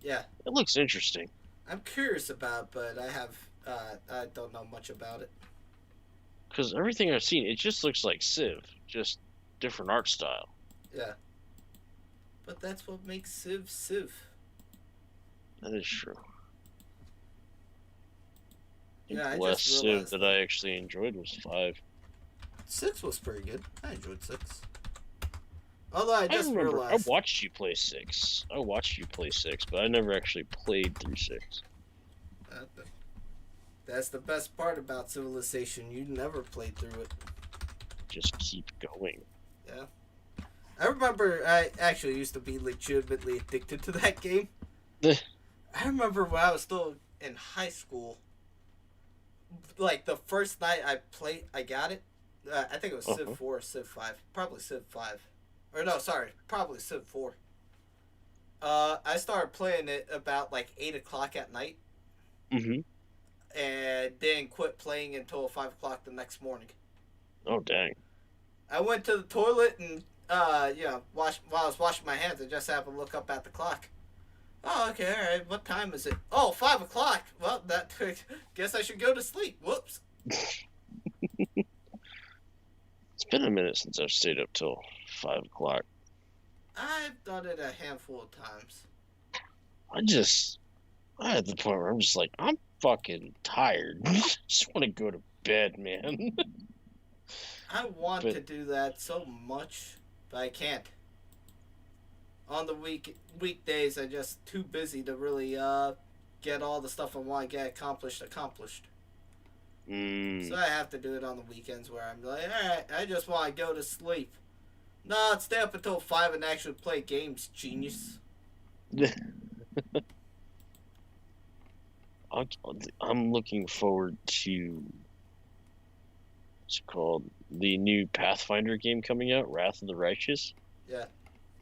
Yeah. It looks interesting. I'm curious about, but I don't know much about it. Because everything I've seen, it just looks like Civ, just different art style. Yeah. But that's what makes Civ Civ. That is true. I think Yeah, the I last just Civ realized that I actually enjoyed was 5. 6 was pretty good. I enjoyed 6. Although I I just remember, I realized. watched you play 6. I watched you play 6, but I never actually played through 6. Uh, that's the best part about Civilization. You never played through it. Just keep going. Yeah. I remember I actually used to be legitimately addicted to that game. I remember when I was still in high school, like the first night I got it. I think it was Civ 4 or Civ 5. Probably Civ 5. Or no, sorry, probably Civ 4. I started playing it about like 8 o'clock at night. Mm-hmm. And didn't quit playing until 5 o'clock the next morning. Oh, dang. I went to the toilet and, while I was washing my hands, I just happened to look up at the clock. Oh, okay, all right. What time is it? Oh, 5 o'clock. Well, that guess I should go to sleep. Whoops. It's been a minute since I've stayed up till 5 o'clock. I've done it a handful of times. I at the point where I'm just like, I'm fucking tired. I just want to go to bed, man. I want But to do that so much, but I can't. On the weekdays, I'm just too busy to really get all the stuff I want to get accomplished. So I have to do it on the weekends where I'm like, all right, I just want to go to sleep. No, stay up until 5 and actually play games, genius. I'm looking forward to what's it called, the new Pathfinder game coming out, Wrath of the Righteous. Yeah.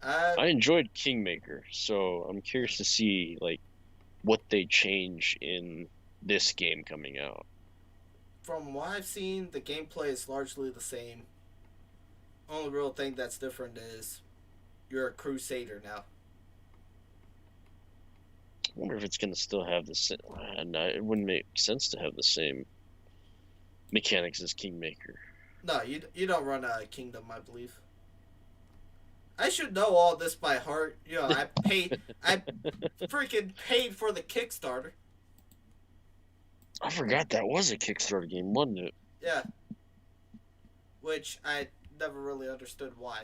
I enjoyed Kingmaker, so I'm curious to see like what they change in this game coming out. From what I've seen, the gameplay is largely the same. Only real thing that's different is you're a crusader now. I wonder if it's gonna still have the same. No, it wouldn't make sense to have the same mechanics as Kingmaker. No, you don't run a kingdom, I believe. I should know all this by heart. I freaking paid for the Kickstarter. I forgot that was a Kickstarter game, wasn't it? Yeah. Which I never really understood why.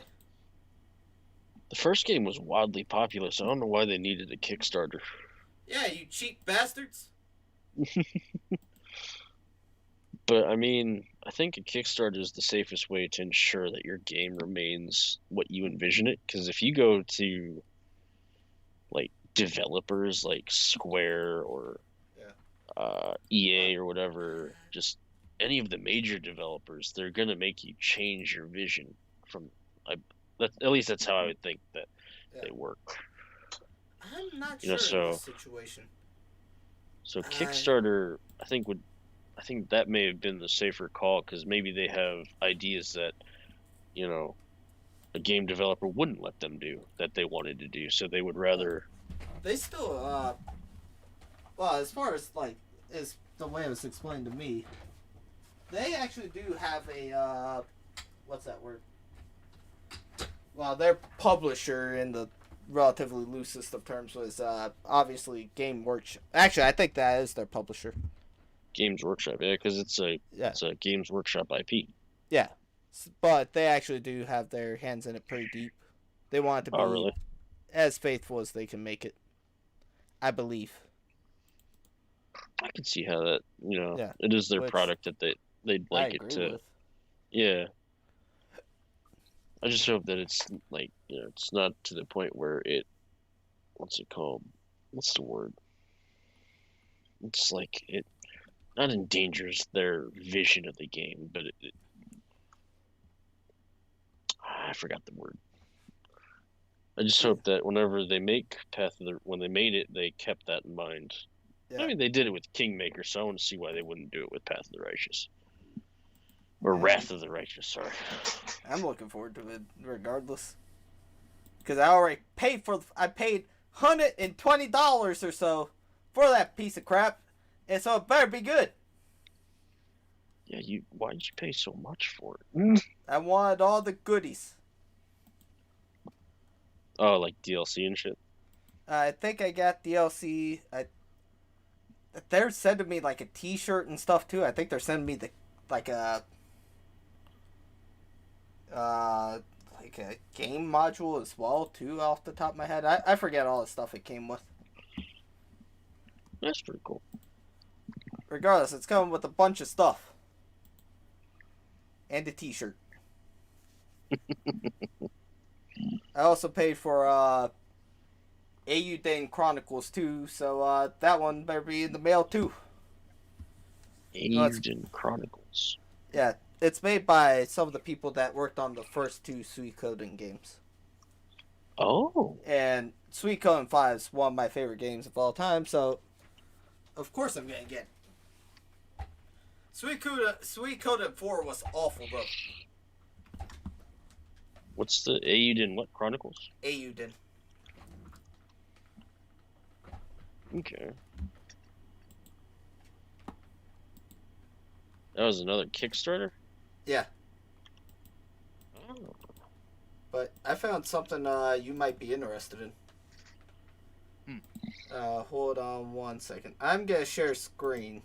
The first game was wildly popular, so I don't know why they needed a Kickstarter. Yeah, you cheap bastards. But I mean, I think a Kickstarter is the safest way to ensure that your game remains what you envision it. Because if you go to like developers like Square or EA or whatever, just any of the major developers, they're gonna make you change your vision from. At least that's how I would think that they work. I'm not sure in this situation. So Kickstarter, I think that may have been the safer call because maybe they have ideas that, a game developer wouldn't let them do that they wanted to do. So they would rather. They still, well, as far as is the way it was explained to me, they actually do have a, what's that word? Well, their publisher in the relatively loosest of terms was obviously Game Workshop. Actually, I think that is their publisher. Games Workshop, yeah, because it's a Games Workshop IP. Yeah, but they actually do have their hands in it pretty deep. They want it to be really? as faithful as they can make it, I believe. I can see how that, it is their product that they'd like it to. With. Yeah. I just hope that it's like, it's not to the point where what's it called? What's the word? It's like it not endangers their vision of the game, but I forgot the word. I just hope that whenever they make when they made it, they kept that in mind. Yeah. I mean, they did it with Kingmaker, so I want to see why they wouldn't do it with Path of the Righteous. Or Wrath of the Righteous, sorry. I'm looking forward to it regardless. Because I paid $120 or so for that piece of crap. And so it better be good. Yeah, why did you pay so much for it? I wanted all the goodies. Oh, like DLC and shit? I think I got DLC. They're sending me like a t-shirt and stuff too. I think they're sending me like a game module as well too, off the top of my head. I forget all the stuff it came with. That's pretty cool. Regardless, it's coming with a bunch of stuff. And a t-shirt. I also paid for Eiyuden Chronicles too, so that one better be in the mail too. Eiyuden Chronicles. Yeah, it's made by some of the people that worked on the first two Suikoden games. Oh. And Suikoden 5 is one of my favorite games of all time, so of course I'm gonna get it. Suikoden 4 was awful though. What's the Eiyuden what Chronicles? Eiyuden. Okay. That was another Kickstarter? Yeah. Oh. But I found something you might be interested in. Hold on one second. I'm gonna share screen.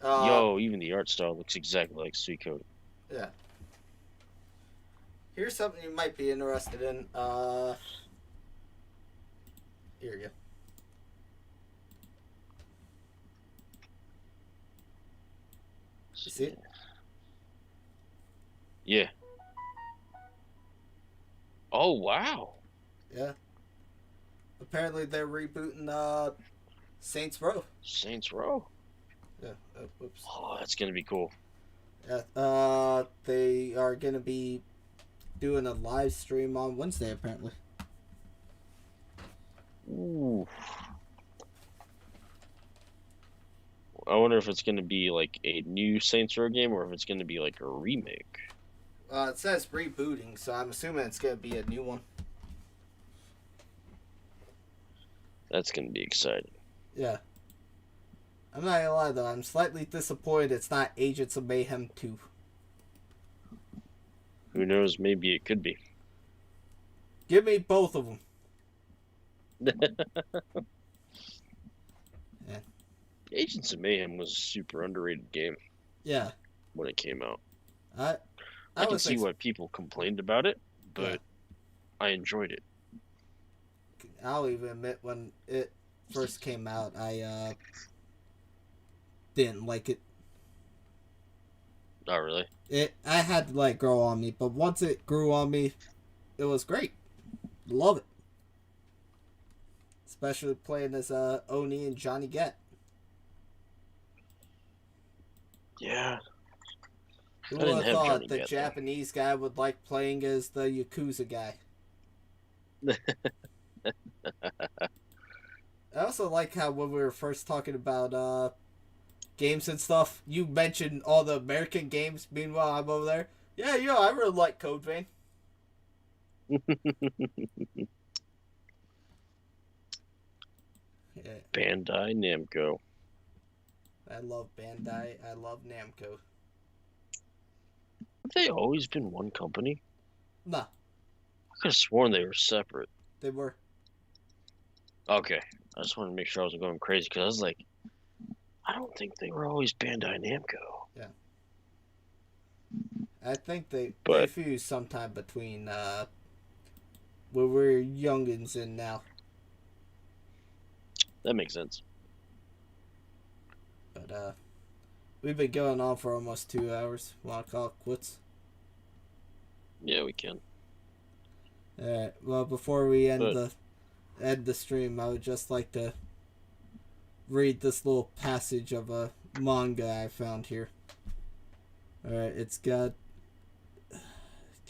Yo, even the art style looks exactly like Suikoden. Yeah. Here's something you might be interested in. Here you go. You see it? Yeah. Oh, wow. Yeah. Apparently they're rebooting Saints Row. Saints Row? Yeah. Oops. Oh, that's going to be cool. Yeah. They are going to be doing a live stream on Wednesday, apparently. Ooh. I wonder if it's going to be like a new Saints Row game or if it's going to be like a remake. It says rebooting, so I'm assuming it's going to be a new one. That's going to be exciting. Yeah. I'm not gonna lie though, I'm slightly disappointed it's not Agents of Mayhem 2. Who knows? Maybe it could be. Give me both of them. Yeah. Agents of Mayhem was a super underrated game. Yeah. When it came out. I can see why people complained about it, but yeah. I enjoyed it. I'll even admit when it first came out, I didn't like it. Oh, really? I had to let it grow on me, but once it grew on me, it was great. Love it. Especially playing as Oni and Johnny Gat. Yeah. Who would have thought the Japanese guy would like playing as the Yakuza guy? I also like how when we were first talking about games and stuff, you mentioned all the American games. Meanwhile, I'm over there. Yeah, I really like Code Vein. Yeah. Bandai Namco. I love Bandai. I love Namco. Have they always been one company? Nah. I could have sworn they were separate. They were. Okay. I just wanted to make sure I wasn't going crazy because I was like, I don't think they were always Bandai Namco. Yeah. I think they fused sometime between where we're youngins in now. That makes sense. But we've been going on for almost 2 hours. Want to call it quits? Yeah, we can. Alright, well, before we end the stream, I would just like to read this little passage of a manga I found here. Alright, it's got...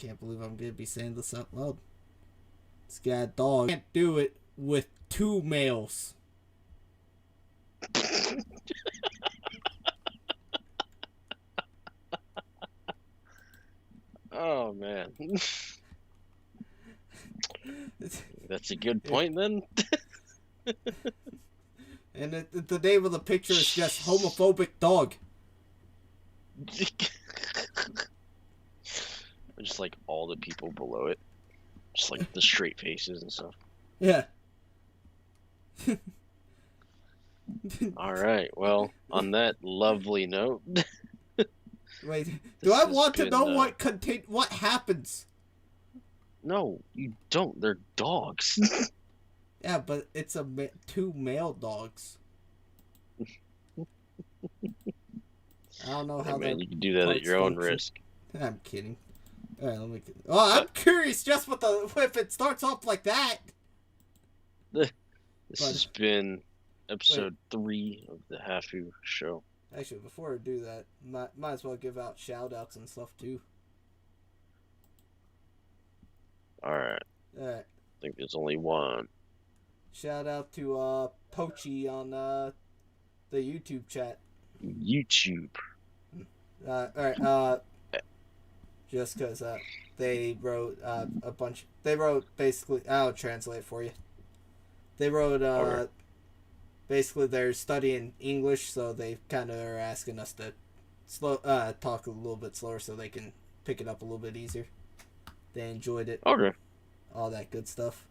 can't believe I'm gonna be saying this out loud. This guy dog can't do it with 2 males. Oh man. That's a good point then. And the name of the picture is just homophobic dog. Just like all the people below it. Just like the straight faces and stuff. Yeah. Alright, well, on that lovely note. Wait, do I want to know what happens? No, you don't. They're dogs. Yeah, but it's 2 male dogs. I don't know how. Hey, man, you can do that at your own risk. I'm kidding. All right, let me. Oh, I'm curious just if it starts off like that. This has been episode 3 of the Hafu Show. Actually, before I do that, might as well give out shout-outs and stuff too. Alright. I think there's only one. Shout out to Pochi on the YouTube chat. YouTube. Alright, just because they wrote a bunch. They wrote basically. I'll translate for you. They wrote basically they're studying English, so they kind of are asking us to talk a little bit slower so they can pick it up a little bit easier. They enjoyed it. Okay. All that good stuff.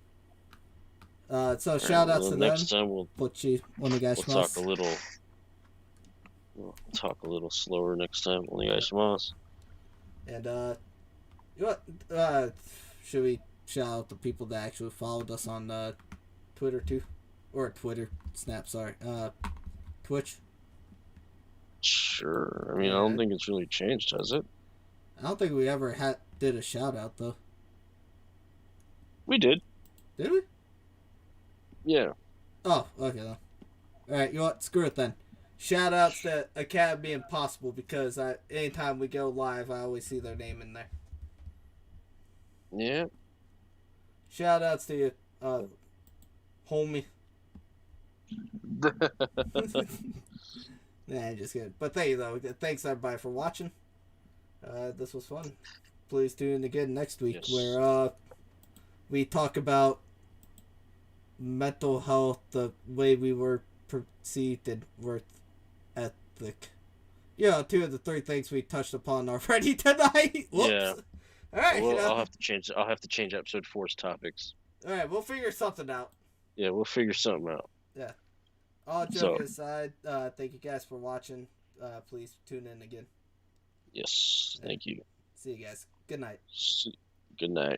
So shout outs to next them. Time we'll talk a little slower next time. And should we shout out the people that actually followed us on Twitter too? Or Twitter, Snap, sorry. Twitch? Sure. I mean, I don't think it's really changed, has it? I don't think we ever did a shout out though. We did. Did we? Yeah. Oh, okay then. Alright, you know what? Screw it then. Shout outs to Academy Impossible because anytime we go live, I always see their name in there. Yeah. Shout outs to you, homie. Nah, just kidding. But thank you though. Thanks everybody for watching. This was fun. Please tune in again next week where we talk about mental health, the way we were perceived and worth ethic. Yeah, 2 of the 3 things we touched upon already tonight. Whoops. Yeah. All right. Well, I'll have to change episode 4's topics. All right, we'll figure something out. Yeah, we'll figure something out. Yeah. All joking aside, thank you guys for watching. Please tune in again. Yes, thank you. See you guys. Good night. Good night.